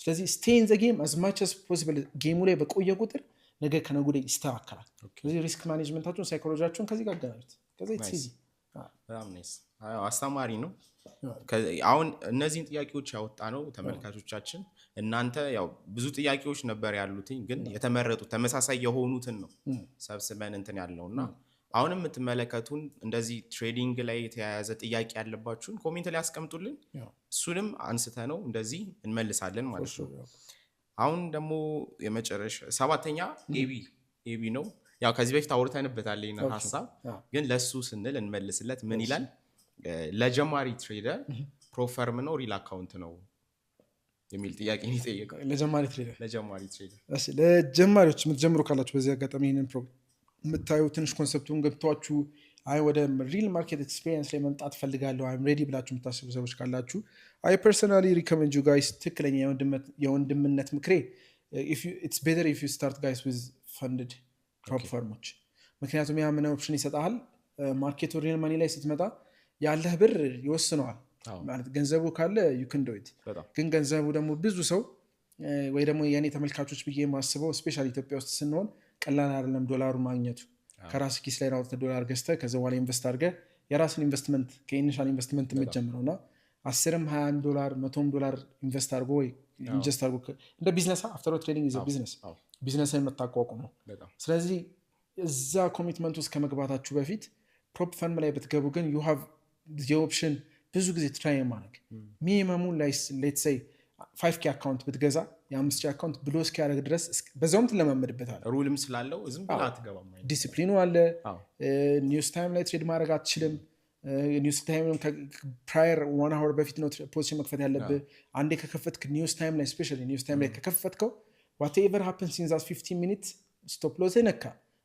ስለዚህ ስቴይ ኢን ዘ ጌም as much as possible ጌሙ ላይ በቆየ ቁጥር ነገ ከነገ ወዲያ ይስተካከላል ስለዚህ ሪስክ ማኔጅመንታችሁን ሳይኮሎጂያችሁን ከዚህ ጋር አገናኙት ከዛ ኢትስ በጣም ናይስ አስተማሪ ነው አሁን እነዚህን ጥያቄዎች ያወጣ ነው ተመልካቾቻችን እናንተ ያው ብዙ ጥያቄዎች ነበር ያሉትኝ ግን የተመረጡ ተመሳሳይ የሆኑትን ነው ሰብስበን እንትን ያለውና አሁንም የምትመለከቱን እንደዚህ ትሬዲንግ ላይ የተያያዘ ጥያቄ ያለባችሁን ኮሜንት ላይ አስቀምጡልን እሱንም አንስተ ነው እንደዚህ እንመልሳለን ማለት ነው አሁን ደግሞ የመጨረሻ 7ኛ ኤቢ ነው ያው ከዚህ በፊት አውርተንበታል ይሄን ሐሳብ ግን ለሱ ስንል እንመልስለት ምን ይላል ለጀማሪ ትሬደር ፕሮፈርም ነው ሪል አካውንት ነው የሚል ጥያቄ ነው የጠየቀው ለጀማሪ ትሬደር እሺ ለጀማሪዎች የምትጀምሩ ካላችሁ በዚህ አጋጣሚ ይሄንን ፕሮግራም የምታዩ ትንሽ ኮንሰፕቱን ገብቷችሁ አይ ወደ ሪል ማርኬት ኤክስፒሪየንስ ላይ መምጣት ፈልጋለሁ አይ ሬዲ ብላችሁ የምታስቡ ሰዎች ካላችሁ አይ ፐርሰናሊ ሪኮመንድ ዩ ጋይስ ትክክለኛ የወንድምነት ምክሬ ኢትስ ቤተር ኢፍ ዩ ስታርት ጋይስ ዊዝ ፈንድድ ፕሮፕ ፈርሞች ምክንያቱም ያ ምን ኦፕሽን ይሰጣል ማርኬቱ ሪል ማኒ ላይ ስትመጣ ያለህ ብር ይወስነዋል ማለት ገንዘቡ ካለ you can do it ግን ገንዘቡ ደግሞ ብዙ ሰው ወይ ደግሞ የኔ ተመልካቾች ብዬ ማስበው ስፔሻሊ ኢትዮጵያ ውስጥ ስንሆን ቀላል አይደለም ዶላሩ ማግኘቱ ከራስ ኪስ ላይ አውጥተህ ዶላር ገዝተህ ከዛ በኋላ ኢንቨስት አድርገህ የራስን ኢንቨስትመንት ከኢኒሻል ኢንቨስትመንት የምትጀምረውና 10 $20 $100 ኢንቨስት አድርጎ ወይ ኢንቨስት አድርጎ እንደ ቢዝነስ አፍተር ትሬዲንግ ኢዝ ቢዝነስን መታቋቁም ነው ስለዚህ እዛ ኮሚትመንት ውስጥ ከመግባታችሁ በፊት ፕሮፕ ፈርም ላይ ብትገቡ ግን you have the option ብዙ ጊዜ ትራይ ማድረግ ሚኒመሙ ላይ ሌትስ ሴይ 5k አካውንት ብትገዛ የ5k አካውንት ብሎ እስኪያደርግ ድረስ በዛውም ትለማመድበታል ሩልም ስላለው ዝም ብላ አትገባም ዲሲፕሊኑ አለ ኒውስ ታይም ላይ ትሬድ ማድረግ አትችልም ኒውስ ታይም ፕራየር 1 hour በፊት ነው ፖዚሽን መክፈት ያለብህ አንዴ ከከፈትክ ኒውስ ታይም ላይ ስፔሻሊ ኒውስ ታይም ላይ ከከፈትከው whatever happens in that 15 minutes ስቶፕ ሎስ ነካ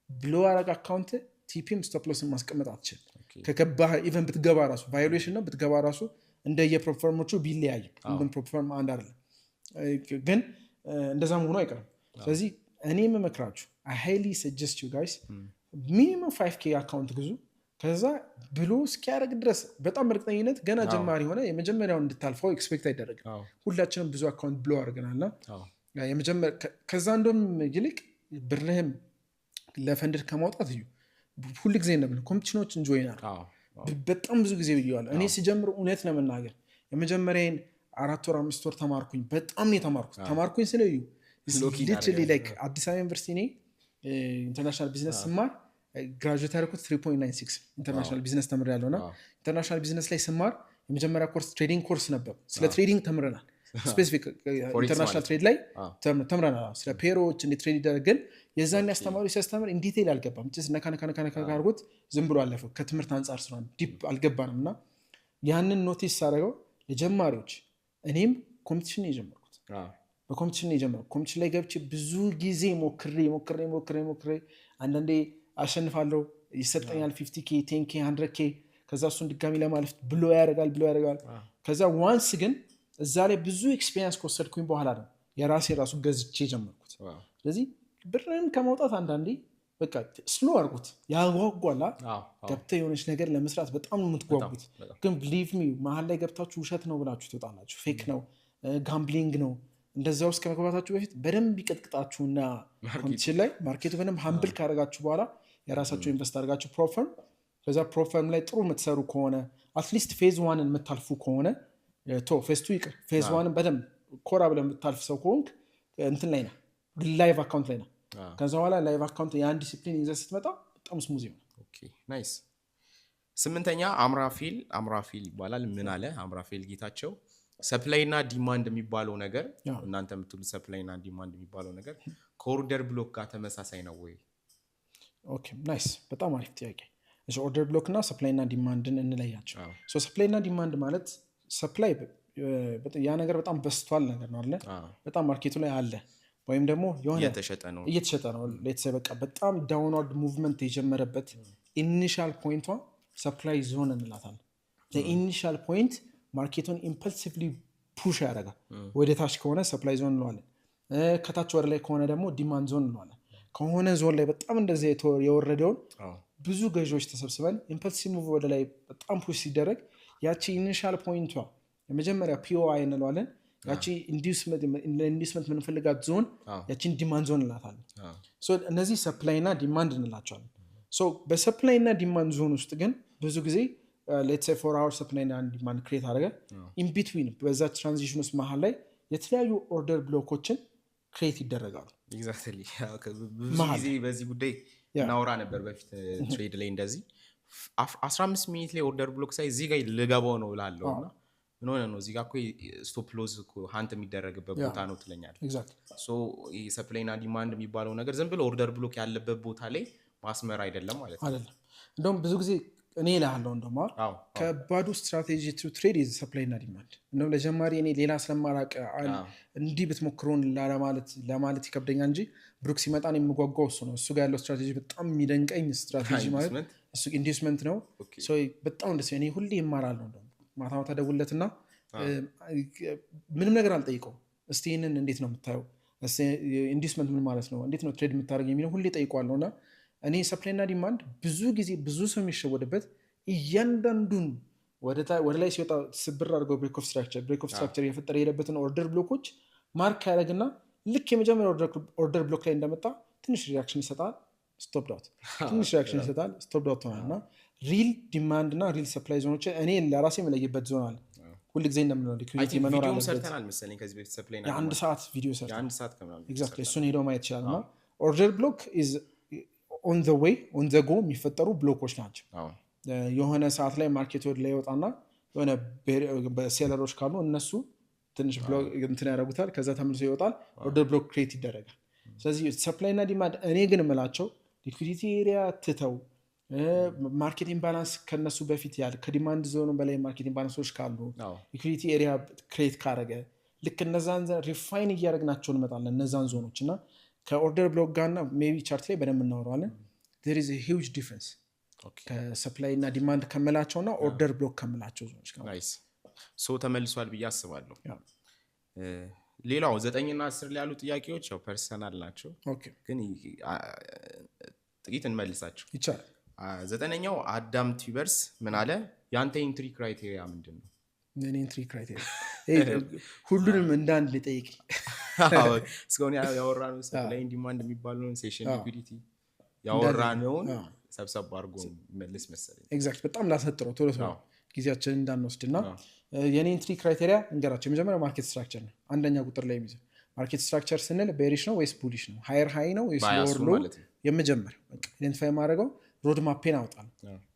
ብሎ አረጋ አካውንት ቲፒም ስቶፕ ሎስ ማስቀመጥ አትችልም ከገባህ ኢቨን ብትገባ ራሱ ቫዮሌሽን ነው ብትገባ ራሱ እንደ የፕሮፐርሞቹ ቢለያይ እንደም ፕሮፐርም አንድ አይደለም ግን እንደዛም ሆኖ አይቀርም ስለዚህ እኔ መመክራችሁ I highly suggest you guys minimum 5k አካውንት ግዙ ከዛ ብሎ እስኪያደርግ ድረስ በጣም እርግጠኝነት ገና ጀማሪ ሆነ የመጀመሪያውን እንድታልፈው ኤክስፔክት አይደረግም ሁላችንም ብዙ አካውንት ብሎ አድርገናልና የመጀመሪያ ከዛ እንደም ይልቅ ብርህም ለፈንድድ ከማውጣት እዩ ሁሉ ጊዜ እንደምን ኮምፒቲሽኖች እንጆይ ናቸው በጣም ብዙ ጊዜ ብየዋለሁ እኔ ሲጀምር እውነት ለመናገር የመጀመሪያዬን 4 ወር 5 ወር ተማርኩኝ በጣም ነው ተማርኩኝ ስለዩ ሊትራሊ ላይክ አዲስ አበባ ዩኒቨርሲቲ ነኝ ኢንተርናሽናል ቢዝነስ ስማር ግራጁዌት ያደረኩት 3.96 ኢንተርናሽናል ቢዝነስ ተምሬያለሁ እና ኢንተርናሽናል ቢዝነስ ላይ ስማር የመጀመሪያ ኮርስ ትሬዲንግ ኮርስ ነበር። ስለ ትሬዲንግ ተምረናል። ስፔሲፊክ ኢንተርናሽናል ትሬድ ላይ ተምረናል። ስለ ፔሮች እንዴት ትሬድ ይደረግ። ግን የዛን አስተማሪ ሲያስተምር ኢንዲቴል አልገባም። ነካ አድርጎት ዝም ብሎ አለፈው። ከትምህርት አንጻር ስለሆነ ዲፕ አልገባንም እና ያንን ኖቲስ ሳደርገው ለጀማሪዎች እኔም ኮምፒቲሽን የጀመርኩት በኮምፒቲሽን የጀመርኩት ኮምፒቲሽን ላይ ገብቼ ብዙ ጊዜ ሞክሬ አንዳንዴ አሸንፋለሁ፣ ይሰጠኛል 50K 10K 100K። ከዛ እሱን ድጋሚ ለማለፍ ብሎ ያደርጋል። ከዛ ዋንስ ግን እዛ ላይ ብዙ ኤክስፔሪንስ ከወሰድኩኝ በኋላ ነው የራሴ ራሱ ገዝቼ ጀመርኩት። ስለዚህ ብርን ከማውጣት አንዳንዴ በቃ ስሎ አድርጉት። ያጓጓላ ገብተህ የሆነች ነገር ለመስራት በጣም ነው የምትጓጉት። ግን ብሊቭ ሚ መሀል ላይ ገብታችሁ ውሸት ነው ብላችሁ ትወጣላችሁ። ፌክ ነው፣ ጋምብሊንግ ነው። እንደዛ ውስጥ ከመግባታችሁ በፊት በደንብ ይቀጥቅጣችሁና ኮምፒቲሽን ላይ ማርኬቱ በደንብ ሀምብል ካደረጋችሁ በኋላ የራሳችሁ ኢንቨስት አድርጋችሁ ፕሮፈርም፣ ከዛ ፕሮፈርም ላይ ጥሩ የምትሰሩ ከሆነ አትሊስት ፌዝ ዋንን የምታልፉ ከሆነ ፌዝ ቱ ይቅር፣ ፌዝ ዋንን በደንብ ኮራ ብለን የምታልፍ ሰው ከሆንክ እንትን ላይ ና ላይቭ አካውንት ላይ ና። ከዛ በኋላ ላይቭ አካውንት የአንድ ዲሲፕሊን ይዘህ ስትመጣ በጣም ስሙዝ ይሆናል። ናይስ። 8ኛ አምራፊል ይባላል። ምን አለ አምራፊል ጌታቸው? ሰፕላይ እና ዲማንድ የሚባለው ነገር እናንተ የምትሉት ሰፕላይ እና ዲማንድ የሚባለው ነገር ከኦርደር ብሎክ ጋር ተመሳሳይ ነው ወይ? ኦኬ ናይስ፣ በጣም አሪፍ ጥያቄ። እሺ ኦርደር ብሎክ እና ሰፕላይ እና ዲማንድን እንለያቸው። ሶ ሰፕላይ እና ዲማንድ ማለት ሰፕላይ ያ ነገር በጣም በስቷል ነገር ነው አለ፣ በጣም ማርኬቱ ላይ አለ፣ ወይም ደግሞ የሆነ እየተሸጠ ነው። ሌትስ ሴይ በቃ በጣም ዳውንዋርድ ሙቭመንት የጀመረበት ኢኒሻል ፖይንቷ ሰፕላይ ዞን እንላታለን። ኢኒሻል ፖይንት ማርኬቱን ኢምፐልሲቭሊ ፑሽ ያደርጋል። ወደ ታች ከሆነ ሰፕላይ ዞን እንለዋለን፣ ከታች ወደ ላይ ከሆነ ደግሞ ዲማንድ ዞን እንለዋለን። ከሆነ ዞን ላይ በጣም እንደዚህ የወረደውን ብዙ ገዢዎች ተሰብስበን ኢምፐልሲቭ ሙቭ ወደ ላይ በጣም ፑሽ ሲደረግ ያቺ ኢኒሻል ፖይንቷ የመጀመሪያ POI እንለዋለን። ያቺ ኢንዲስመንት ምንፈልጋት ዞን ያቺን ዲማንድ ዞን እንላታለን። እነዚህ ሰፕላይ እና ዲማንድ እንላቸዋለን። በሰፕላይ እና ዲማንድ ዞን ውስጥ ግን ብዙ ጊዜ ሌትስ ሴይ 4 hour ሰፕላይ እና ዲማንድ ክሬት አደረገ። ኢንቢትዊን በዛ ትራንዚሽን ውስጥ መሀል ላይ የተለያዩ ኦርደር ብሎኮችን ክሬት ይደረጋሉ። ኤግዛክትሊ ብዙ ጊዜ በዚህ ጉዳይ እናወራ ነበር በፊት ትሬድ ላይ እንደዚህ 15 ሚኒት ላይ ኦርደር ብሎክ ሳይ እዚህ ጋር ልገባው ነው እላለሁ እና ምን ሆነ ነው እዚህ ጋር እኮ ስቶፕ ሎዝ እኮ ሃንት የሚደረግበት ቦታ ነው ትለኛለህ። ሶ ይሄ ሰፕላይ እና ዲማንድ የሚባለው ነገር ዝም ብሎ ኦርደር ብሎክ ያለበት ቦታ ላይ ማስመር አይደለም ማለት ነው። እንደውም ብዙ ጊዜ እኔ እልሃለሁ እንደውም ከባዱ ስትራቴጂ ቱ ትሬድ ኢዝ ሰፕላይ እና ዲማንድ። እንደውም ለጀማሪ እኔ ሌላ ስለማላውቅ እንዲህ ብትሞክረውን ለማለት ይከብደኛል እንጂ ብሩክ ሲመጣ እኔ የምጓጓው እሱ ነው። እሱ ጋር ያለው ስትራቴጂ በጣም የሚደንቀኝ ስትራቴጂ ማለት እሱ ኢንዲስመንት ነው። በጣም ደስ እኔ ሁሌ ይማራለሁ። እንደውም ማታ ማታ ደውለትና ምንም ነገር አልጠይቀው፣ እስቲ ይህንን እንዴት ነው የምታየው፣ ኢንዲስመንት ምን ማለት ነው፣ እንዴት ነው ትሬድ የምታደርግ የሚለው ሁሌ ጠይቀዋለሁ። እና እኔ ሰፕላይ እና ዲማንድ ብዙ ጊዜ ብዙ ሰው የሚሸወድበት እያንዳንዱን ወደ ላይ ሲወጣ ስብር አድርገው ብሬክ ኦፍ ስትራክቸር የፈጠረ የሄደበትን ኦርደር ብሎኮች ማርክ ያደረግና ልክ የመጀመሪያ ኦርደር ብሎክ ላይ እንደመጣ ትንሽ ሪያክሽን ይሰጣል፣ ስቶፕ ዳውት፣ ትንሽ ሪያክሽን ይሰጣል፣ ስቶፕ ዳውት ሆናል። እና ሪል ዲማንድ እና ሪል ሰፕላይ ዞኖች እኔ ለራሴ የምለይበት ዞን አለ። ሁል ጊዜ እንደምንለው ሊኩዊዲቲ መኖር አለበት። የአንድ ሰዓት ቪዲዮ ሰርተናል። ኤግዛክትሊ እሱን ሄደው ማየት ይችላል። እና ኦርደር ብሎክ ኢዝ ኦን ዘ ዌይ ኦን ዘ ጎ የሚፈጠሩ ብሎኮች ናቸው። የሆነ ሰዓት ላይ ማርኬት ወደ ላይ ይወጣና የሆነ ሴለሮች ካሉ እነሱ ትንሽ ብሎክ እንትን ያደርጉታል፣ ከዛ ተመልሶ ይወጣል፣ ኦርደር ብሎክ ክሬት ይደረጋል። ስለዚህ ሰፕላይ እና ዲማንድ እኔ ግን የምላቸው ሊኩዊዲቲ ኤሪያ ትተው ማርኬት ኢምባላንስ ከነሱ በፊት ያለ ከዲማንድ ዞኑ በላይ ማርኬት ኢምባላንሶች ካሉ ሊኩዊዲቲ ኤሪያ ክሬት ካረገ ልክ እነዛን ሪፋይን እያደረግናቸው እንመጣለን እነዛን ዞኖች። እና ከኦርደር ብሎክ ጋርና ሜቢ ቻርት ላይ በደንብ እናወራለን። there is a huge difference ከሰፕላይ እና ዲማንድ ከምላቸውና ኦርደር ብሎክ ከምላቸው ዞኖች ጋር። ናይስ ሶ ተመልሷል ብዬ አስባለሁ። ሌላው 9 እና 10 ላይ ያሉ ጥያቄዎች ያው ፐርሰናል ናቸው፣ ግን ጥቂት እንመልሳቸው ይቻላል። 9ኛው አዳም ቲበርስ ምን አለ? ያንተ ኢንትሪ ክራይቴሪያ ምንድን ነው? እኔ ኢንትሪ ክራይቴሪያ ሁሉንም እንዳንድ ልጠይቅ። እስካሁን ያወራነው ሰፕላይ ዲማንድ የሚባለውን ሴሽን ሊኩዊዲቲ ያወራነውን ሰብሰብ አድርጎ መልስ መሰለኝ። ኤግዛክት በጣም ላሰጥረው ቶሎ ጊዜያችንን እንዳንወስድና የኔ ኢንትሪ ክራይቴሪያ እንገራቸው። የመጀመሪያው ማርኬት ስትራክቸር ነው። አንደኛ ቁጥር ላይ የሚይዘው ማርኬት ስትራክቸር ስንል ቤሪሽ ነው ወይስ ቡሊሽ ነው፣ ሃየር ሃይ ነው ወይስ ሎወር ሎ፣ የመጀመሪያው ኢዴንቲፋይ ማድረገው ሮድማፔን አወጣለሁ።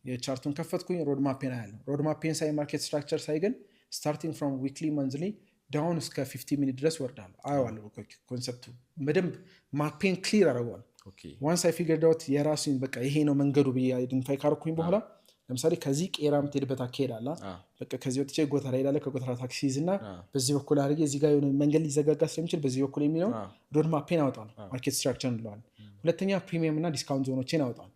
የቻርቱን ከፈትኩኝ ሮድማፔን አያለሁ። ሮድማፔን ሳይ ማርኬት ስትራክቸር ሳይ ግን ስታርቲንግ ፍሮም ዊክሊ መንዝሊ ዳውን እስከ 50 ሚኒት ድረስ ወርዳለሁ። አየዋለሁ ኮንሰፕቱ በደንብ ማፔን ክሊር አደረገዋል። ዋንስ አይ ፊገርድ አውት የራሱን በቃ ይሄ ነው መንገዱ ብዬ አይደንቲፋይ ካረኩኝ በኋላ ለምሳሌ ከዚህ ቄራ የምትሄድበት አካሄድ አለ። በቃ ከዚህ ወጥቼ ጎተራ ሄዳለሁ። ከጎተራ ታክሲ ይዝና በዚህ በኩል አድርጌ እዚህ ጋር የሆነ መንገድ ሊዘጋጋ ስለሚችል በዚህ በኩል የሚለው ሮድ ማፔን አወጣለሁ። ማርኬት ስትራክቸር እንለዋለን። ሁለተኛ ፕሪሚየም እና ዲስካውንት ዞኖችን አወጣለሁ።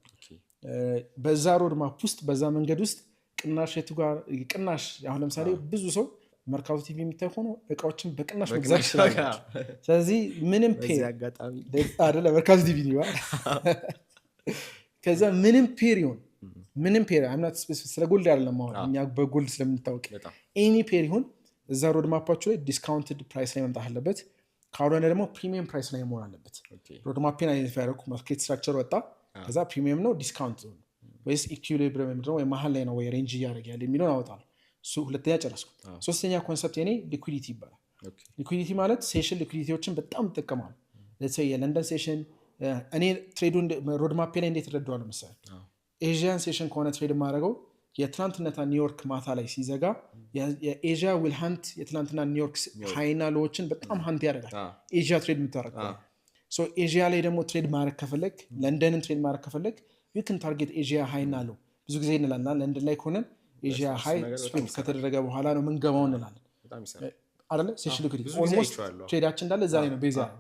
በዛ ሮድ ማፕ ውስጥ በዛ መንገድ ውስጥ ቅናሽ የቱ ጋር ቅናሽ አሁን ለምሳሌ ብዙ ሰው መርካቶ ቲቪ የሚታይ ሆኖ እቃዎችን በቅናሽ መግዛት ይችላል። ስለዚህ ምንም ፔር አይደለ መርካቶ ቲቪ ይባል ከዛ ምንም ፔር አምናት ስፔሲፊክ ስለ ጎልድ አይደለም አሁን እኛ በጎልድ ስለምንታወቅ ኤኒ ፔር ይሁን እዛ ሮድ ማፓችሁ ላይ ዲስካውንትድ ፕራይስ ላይ መምጣት አለበት። ካልሆነ ደግሞ ፕሪሚየም ፕራይስ ላይ መሆን አለበት። ሮድ ማፔን አይደንቲፋይ ያደረኩ ማርኬት ስትራክቸር ወጣ። ከዛ ፕሪሚየም ነው ዲስካውንት ነው ወይስ ኢኩሊብሪየም ነው ወይ መሀል ላይ ነው ወይ ሬንጅ እያደረገ ያለ የሚለውን አወጣለሁ። እሱ ሁለተኛ ጨረስኩ። ሶስተኛ ኮንሰፕት የኔ ሊኩዊዲቲ ይባላል። ሊኩዊዲቲ ማለት ሴሽን ሊኩዊዲቲዎችን በጣም እጠቀማለሁ። ለምሳሌ የለንደን ሴሽን እኔ ትሬዱን ሮድ ማፔ ላይ እንዴት እረዳዋለሁ መሰለህ? ኤዥያን ሴሽን ከሆነ ትሬድ የማደርገው የትናንትነታ ኒውዮርክ ማታ ላይ ሲዘጋ የኤዥያ ዊል ሀንት የትናንትና ኒውዮርክ ሃይና ሎዎችን በጣም ሀንት ያደርጋል። ኤዥያ ትሬድ የምታደርገው ኤዥያ ላይ ደግሞ ትሬድ ማድረግ ከፈለግ ለንደንን ትሬድ ማድረግ ከፈለግ ዩክን ታርጌት ኤዥያ ሃይና ሎ ብዙ ጊዜ እንላልና ለንደን ላይ ከሆነን ኤዥያ ሃይ ስዊፕ ከተደረገ በኋላ ነው ምንገባው እንላለን አይደለ? ሴሽን ሊኩዊዲቲ ኦልሞስት ትሬዳችን እንዳለ እዛ ላይ ነው ቤዛ ነው።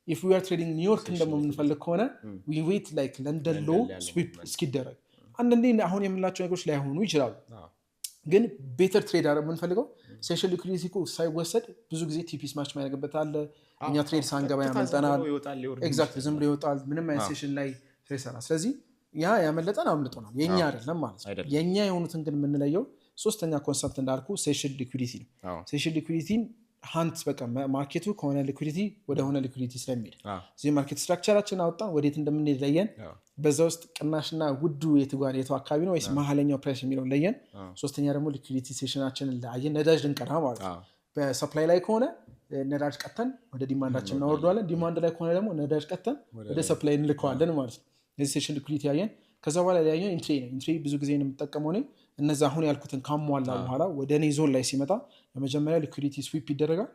if we are trading ኒውዮርክ እንደምንፈልግ ከሆነ we wait like ለንደን ሎ ስዊፕ እስኪደረግ አንዳንዴ አሁን የምንላቸው ነገሮች ላይ ሆኑ ይችላሉ። ግን ቤተር ትሬድ አረ የምንፈልገው ሴሽን ሊኩዊዲቲ ሳይወሰድ ብዙ ጊዜ ቲፒ ስማች ማያደርግበት አለ። እኛ ትሬድ ሳንገባ ያመልጠናል። ኤግዛክት ዝም ብሎ ይወጣል ምንም አይነት ሴሽን ላይ ሳይሰራ። ስለዚህ ያ ያመለጠን አምልጦናል የኛ አይደለም ማለት ነው። የኛ የሆኑትን ግን የምንለየው ሶስተኛ ኮንሰፕት እንዳልኩ ሴሽን ሊኩዊዲቲ ነው። ሴሽን ሊኩዊዲቲን ሀንት በቃ ማርኬቱ ከሆነ ሊኩዊዲቲ ወደ ሆነ ሊኩዊዲቲ ስለሚሄድ እዚህ ማርኬት ስትራክቸራችን አወጣን ወዴት እንደምንሄድ ለየን። በዛ ውስጥ ቅናሽና ውዱ የቱ አካባቢ ነው ወይስ መሀለኛው ፕራይስ የሚለውን ለየን። ሶስተኛ ደግሞ ሊኩዊዲቲ ሴሽናችንን ለአየን ነዳጅ ልንቀራ ማለት ነው። በሰፕላይ ላይ ከሆነ ነዳጅ ቀተን ወደ ዲማንዳችን እናወርደዋለን። ዲማንድ ላይ ከሆነ ደግሞ ነዳጅ ቀተን ወደ ሰፕላይ እንልከዋለን ማለት ነው። የዚህ ሴሽን ሊኩዊዲቲ ያየን። ከዛ በኋላ ያየው ኢንትሪ ነው። ኢንትሪ ብዙ ጊዜ ነው የምጠቀመው እኔ እነዛ አሁን ያልኩትን ካሟላ በኋላ ወደ እኔ ዞን ላይ ሲመጣ የመጀመሪያ ሊኩዊዲቲ ስዊፕ ይደረጋል።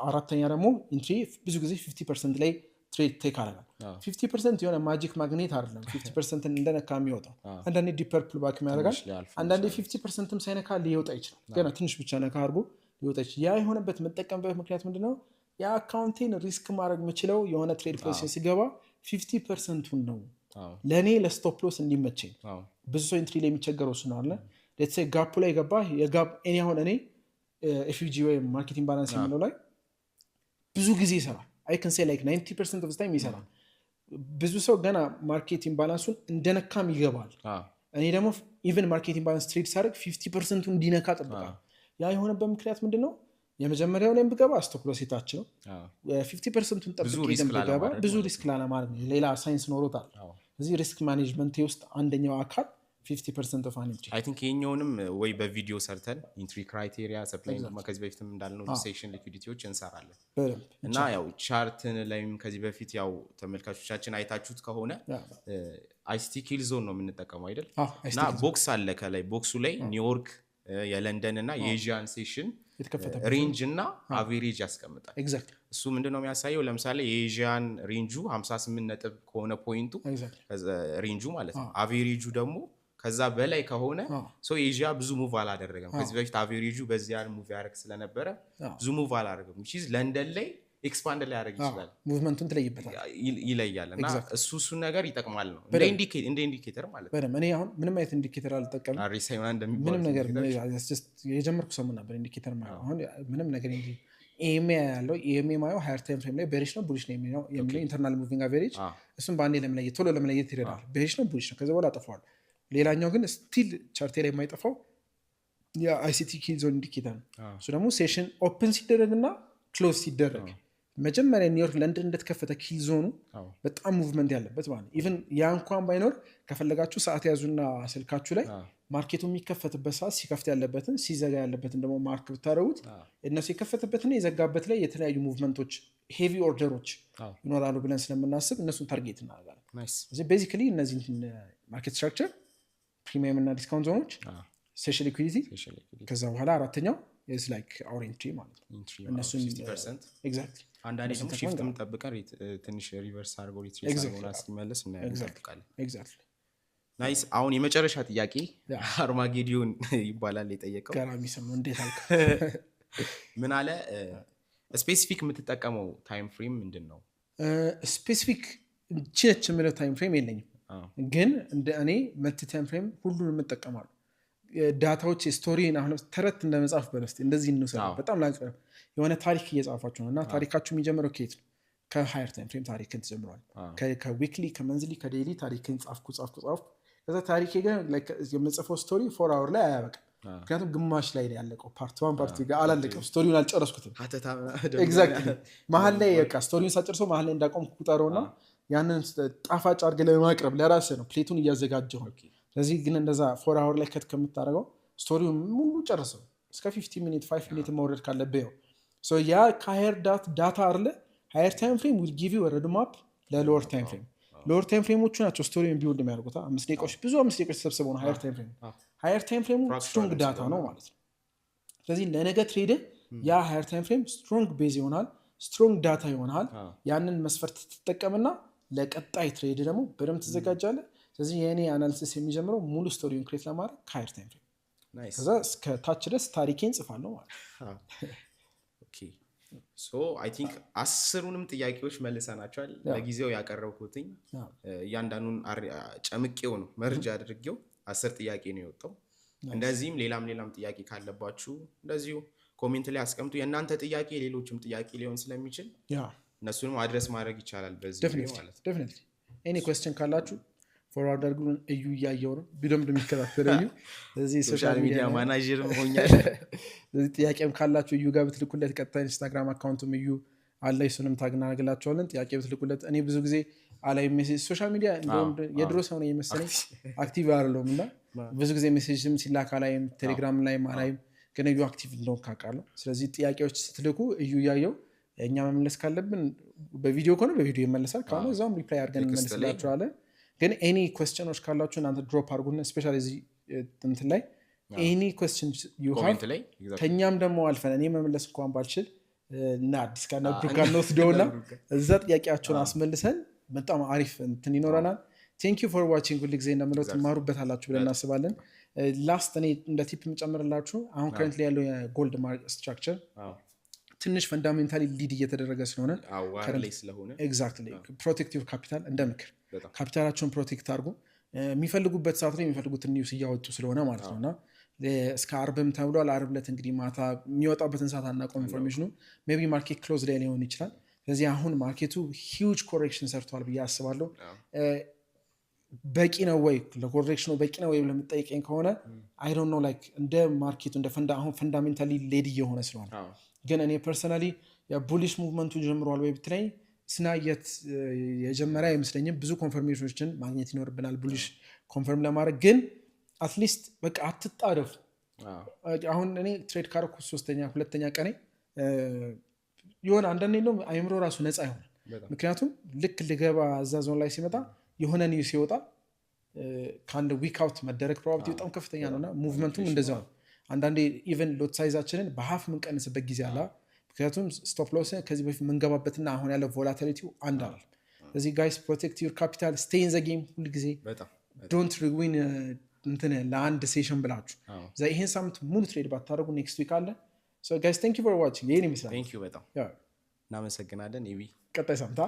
አራተኛ ደግሞ ኢንትሪ ብዙ ጊዜ 50% ላይ ትሬድ ቴክ አደርጋል። 50% የሆነ ማጂክ ማግኔት አይደለም 50% እንደነካ የሚወጣው። አንዳንዴ ዲፐርፕል ባክ ያደርጋል። አንዳንዴ 50%ም ሳይነካ ሊወጣ ይችላል። ገና ትንሽ ብቻ ነካ አድርጎ ሊወጣ ይችላል። ያ የሆነበት የምጠቀምበት ምክንያት ምንድነው? የአካውንቴን ሪስክ ማድረግ የምችለው የሆነ ትሬድ ፕሮሰስ ሲገባ 50%ን ነው ለእኔ ለስቶፕ ሎስ እንዲመቸኝ። ብዙ ሰው ኢንትሪ ላይ የሚቸገረው እሱ ነው አለ ሌትስ ሴይ ጋፑ ላይ ገባ የጋፕ እኔ አሁን እኔ ኤፍጂ ወይም ማርኬቲንግ ባላንስ የሚለው ላይ ብዙ ጊዜ ይሰራል። አይ ካን ሴይ ላይክ 90% ኦፍ ዘ ታይም ይሰራል። ብዙ ሰው ገና ማርኬቲንግ ባላንሱን እንደነካም ይገባል። እኔ ደግሞ ኢቨን ማርኬቲንግ ባላንስ ትሬድ ሳደርግ 50% እንዲነካ ጠብቃለሁ። ያ የሆነበት ምክንያት ምንድነው? የመጀመሪያው ላይ ብገባ ስቶፕ ሎስ የታች ነው። 50%ን ጠብቄ ብገባ ብዙ ሪስክ ላለማድረግ ነው። ሌላ ሳይንስ ኖሮታል። እዚህ ሪስክ ማኔጅመንት ውስጥ አንደኛው አካል 50% ኦፍ አንድ አይ ቲንክ የኛውንም ወይ በቪዲዮ ሰርተን ኢንትሪ ክራይቴሪያ ሰፕላይ ከዚህ በፊትም እንዳልነው ሴክሽን ሊኩዊዲቲዎች እንሰራለን እና ያው ቻርትን ላይም ከዚህ በፊት ያው ተመልካቾቻችን አይታችሁት ከሆነ አይሲቲ ኪል ዞን ነው የምንጠቀመው አይደል? እና ቦክስ አለ ከላይ ቦክሱ ላይ ኒውዮርክ የለንደን እና የኤዥያን ሴሽን ሬንጅ እና አቬሬጅ ያስቀምጣል። እሱ ምንድነው የሚያሳየው? ለምሳሌ የኤዥያን ሬንጁ 58 ነጥብ ከሆነ ፖይንቱ ሬንጁ ማለት ነው። አቬሬጁ ደግሞ ከዛ በላይ ከሆነ ሰው ኤዥያ ብዙ ሙቭ አላደረገም። ከዚህ በፊት አቬሬጁ በዚህ ያህል ሙቭ ያደርግ ስለነበረ ብዙ ሙቭ አላደረገም። which ለንደን ላይ ኤክስፓንድ ላይ ያደርግ ይችላል። ሙቭመንቱን ትለይበታል ይለያል እና እሱ ነገር ይጠቅማል ነው እንደ ኢንዲኬተር ማለት ነው። እኔ አሁን ምንም አይነት ኢንዲኬተር አልጠቀምም። ምንም ነገር የጀመርኩ ሰሞን ነበር ኢንዲኬተር ማለት አሁን ምንም ነገር ኢኤምኤ ያለው ኢኤምኤ ማየው ሃየር ታይም ፍሬም ላይ ቤሪሽ ነው ቡሊሽ ነው የሚለው ኢንተርናል ሙቪንግ አቨሬጅ እሱም በአንዴ ለመለየት ቶሎ ለመለየት ይረዳል። ቤሪሽ ነው ቡሊሽ ነው ከዛ በኋላ አጠፋዋል። ሌላኛው ግን ስቲል ቻርቴ ላይ የማይጠፋው የአይሲቲ ኪል ዞን ኢንዲኬተር ነው። እሱ ደግሞ ሴሽን ኦፕን ሲደረግና ክሎዝ ሲደረግ መጀመሪያ ኒውዮርክ ለንደን እንደተከፈተ ኪል ዞኑ በጣም ሙቭመንት ያለበት ማለት ነው። ኢቭን ያ እንኳን ባይኖር ከፈለጋችሁ ሰዓት ያዙና ስልካችሁ ላይ ማርኬቱ የሚከፈትበት ሰዓት ሲከፍት ያለበትን ሲዘጋ ያለበትን ደግሞ ማርክ ብታደረጉት እነሱ የከፈተበትና የዘጋበት ላይ የተለያዩ ሙቭመንቶች ሄቪ ኦርደሮች ይኖራሉ ብለን ስለምናስብ እነሱን ታርጌት እናደርጋለን። ቤዚካሊ እነዚህ ማርኬት ስትራክቸር ፕሪሚየም እና ዲስካውንት ዞኖች ሴሽል ሊኩዊዲቲ ከዛ በኋላ አራተኛው is like our entry ማለት ነው። እነሱን 60% exactly አንዳንዴ ደግሞ shiftም ጠብቀን ትንሽ ሪቨርስ አድርጎ ሪትሬስ አድርጎና ሲመለስ እናያለን። exactly ናይስ። አሁን የመጨረሻ ጥያቄ አርማጌዲዮን ይባላል የጠየቀው። ገራሚ ስም ነው። እንዴት አልከ? ምን አለ ስፔሲፊክ የምትጠቀመው ታይም ፍሬም ምንድነው? ስፔሲፊክ ቼች የምለው ታይም ፍሬም የለኝም፣ ግን እንደ እኔ መልቲ ታይም ፍሬም ሁሉንም እጠቀማለሁ። ዳታዎች ስቶሪን አሁን ተረት እንደመጻፍ በለስቲ እንደዚህ እንውሰድ። በጣም ላንቀር የሆነ ታሪክ እየጻፋችሁ ነው እና ታሪካችሁ የሚጀምረው ከየት ነው? ከሃየር ታይም ፍሬም ታሪክን ተጀምሯል። ከዊክሊ ከመንዝሊ ከዴይሊ ታሪክን ጻፍኩ ከዛ ታሪክ ጋር የምጽፈው ስቶሪ 4 hour ላይ አያበቃም። ምክንያቱም ግማሽ ላይ ነው ያለቀው። ፓርት 1 ፓርት 2 ጋር አላለቀም። ስቶሪውን አልጨረስኩትም። ኤግዛክትሊ መሀል ላይ በቃ ስቶሪውን ሳጨርሰው መሀል ላይ እንዳቆምኩ ቁጠረውና ያንን ጣፋጭ አድርገህ ለማቅረብ ለራስህ ነው ፕሌቱን እያዘጋጀሁ። ስለዚህ ግን እንደዛ 4 hour ላይ ከት ከምታደርገው ስቶሪውን ሙሉ ጨርሰው እስከ 50 ሚኒት 5 ሚኒት መውረድ ካለብህ ሶ ያ ከሃየር ዳታ አለ። ሃየር ታይም ፍሬም will give you a roadmap ለሎወር ታይም ፍሬም። ሎወር ታይም ፍሬሞቹ ናቸው ስቶሪውን ቢውልድ የሚያደርጉት። 5 ደቂቃዎች ብዙ 5 ደቂቃዎች ተሰብስበው ነው ሃየር ታይም ፍሬም። ሃየር ታይም ፍሬሙ ስትሮንግ ዳታ ነው ማለት ነው። ስለዚህ ለነገ ትሬድ ያ ሃየር ታይም ፍሬም ስትሮንግ ቤዝ ይሆናል፣ ስትሮንግ ዳታ ይሆናል። ያንን መስፈርት ትጠቀምና ለቀጣይ ትሬድ ደግሞ በደንብ ትዘጋጃለህ። ስለዚህ የኔ አናሊሲስ የሚጀምረው ሙሉ ስቶሪውን ክሬት ለማድረግ ከሃየር ታይም ፍሬም ከዛ እስከ ታች ድረስ ታሪኬን ጽፋለሁ ማለት ነው። ኦኬ ሶ አይ ቲንክ 10ሩንም ጥያቄዎች መልሰናቸዋል። ለጊዜው ያቀረብኩትኝ እያንዳንዱን ጨምቄው ነው መርጃ አድርጌው 10 ጥያቄ ነው የወጣው። እንደዚህም ሌላም ጥያቄ ካለባችሁ እንደዚሁ ኮሜንት ላይ አስቀምጡ። የእናንተ ጥያቄ ሌሎችም ጥያቄ ሊሆን ስለሚችል እነሱንም አድረስ ማድረግ ይቻላል በዚህ ማለት ነው። ዴፊኒትሊ ኤኒ ኩዌስቸን ካላችሁ ፎርዋርድ አድርጉን። እዩ እያየው ነው ቪዲዮም እንደሚከታተለው እዩ። ስለዚህ ሶሻል ሚዲያ ማናጀር ሆኛል። ስለዚህ ጥያቄም ካላችሁ እዩ ጋር ብትልኩለት ቀጥታ ኢንስታግራም አካውንቱም እዩ አለ፣ እሱንም ታግ እናደርግላችኋለን። ጥያቄ ብትልኩለት እኔ ብዙ ጊዜ አላይ ሜሴጅ ሶሻል ሚዲያ እንደውም የድሮ ሰው ነው የመሰለኝ አክቲቭ አይደለሁም እና ብዙ ጊዜ ሜሴጅም ሲላካ ላይም ቴሌግራም ላይም አላይም፣ ግን እዩ አክቲቭ እንደሆነ ካውቃለሁ። ስለዚህ ጥያቄዎች ስትልኩ እዩ እያየው እኛ መመለስ ካለብን በቪዲዮ ከሆነ በቪዲዮ ይመለሳል፣ ካሁን እዛም ሪፕላይ አድርገን እንመልስላችኋለን። ግን ኤኒ ኩዌስቸኖች ካላችሁ እናንተ ድሮፕ አድርጉና ስፔሻሊ እዚህ እንትን ላይ ኤኒ ኩዌስቸንስ ዩ ሃቭ ከኛም ደግሞ አልፈን እኔ መመለስ እንኳን ባልችል እና አዲስ ጋር ነብሩ ጋር ነው ወስደውና እዛ ጥያቄያቸውን አስመልሰን በጣም አሪፍ እንትን ይኖረናል። ቴንክ ዩ ፎር ዋቺንግ። ሁሉ ጊዜ እንደምለው ትማሩበታላችሁ ብለን እናስባለን። ላስት እኔ እንደ ቲፕ የምጨምርላችሁ አሁን ከረንት ላይ ያለው የጎልድ ማርኬት ስትራክቸር ትንሽ ፈንዳሜንታሊ ሊድ እየተደረገ ስለሆነ ኤግዛክትሊ ፕሮቴክቲቭ ካፒታል እንደ ምክር ካፒታላቸውን ፕሮቴክት አድርጉ። የሚፈልጉበት ሰዓት ላይ የሚፈልጉትን ኒውስ እያወጡ ስለሆነ ማለት ነው እና እስከ አርብም ተብሏል። አርብ ዕለት እንግዲህ ማታ የሚወጣበትን ሰዓት አናውቀው ኢንፎርሜሽኑ ሜይ ቢ ማርኬት ክሎዝ ላይ ሊሆን ይችላል። ስለዚህ አሁን ማርኬቱ ሂውጅ ኮሬክሽን ሰርቷል ብዬ አስባለሁ። በቂ ነው ወይ ለኮሬክሽኑ በቂ ነው ወይ ለምጠይቀኝ ከሆነ አይ ዶንት ኖ ላይክ እንደ ማርኬቱ እንደ አሁን ፈንዳሜንታሊ ሌድ እየሆነ ስለሆነ ግን እኔ ፐርሰናሊ የቡሊሽ ሙቭመንቱ ጀምሯል ወይ ብትለኝ ስናየት የጀመረ አይመስለኝም። ብዙ ኮንፈርሜሽኖችን ማግኘት ይኖርብናል ቡሊሽ ኮንፈርም ለማድረግ። ግን አትሊስት በቃ አትጣደፉ። አሁን እኔ ትሬድ ካረኩ 2ኛ ቀኔ የሆነ አንዳንዴ ነው አይምሮ ራሱ ነፃ ይሆናል። ምክንያቱም ልክ ልገባ እዛ ዞን ላይ ሲመጣ የሆነ ኒውስ ይወጣል። ከአንድ ዊክ አውት መደረግ ፕሮባቢሊቲ በጣም ከፍተኛ ነውና ሙቭመንቱም እንደዛው ነው። አንዳንዴ ኢቨን ሎት ሳይዛችንን በሀፍ ምንቀንስበት ጊዜ አለ። ምክንያቱም ስቶፕ ሎስ ከዚህ በፊት የምንገባበትና አሁን ያለው ቮላቲሊቲው አንድ አለ። ስለዚህ ጋይስ ፕሮቴክት ዩር ካፒታል፣ ስቴይ ኢን ዘ ጌም። ሁሉ ጊዜ ዶንት ሪዊን እንትን ለአንድ ሴሽን ብላችሁ ይሄን ሳምንት ሙሉ ትሬድ ባታደርጉ ኔክስት ዊክ አለ። ሶ ጋይስ ቴንክ ዩ ፎር ዋቺንግ። ይሄን ይመስላል። ቴንክ ዩ በጣም እናመሰግናለን። ኢቢ ቀጣይ ሳምንት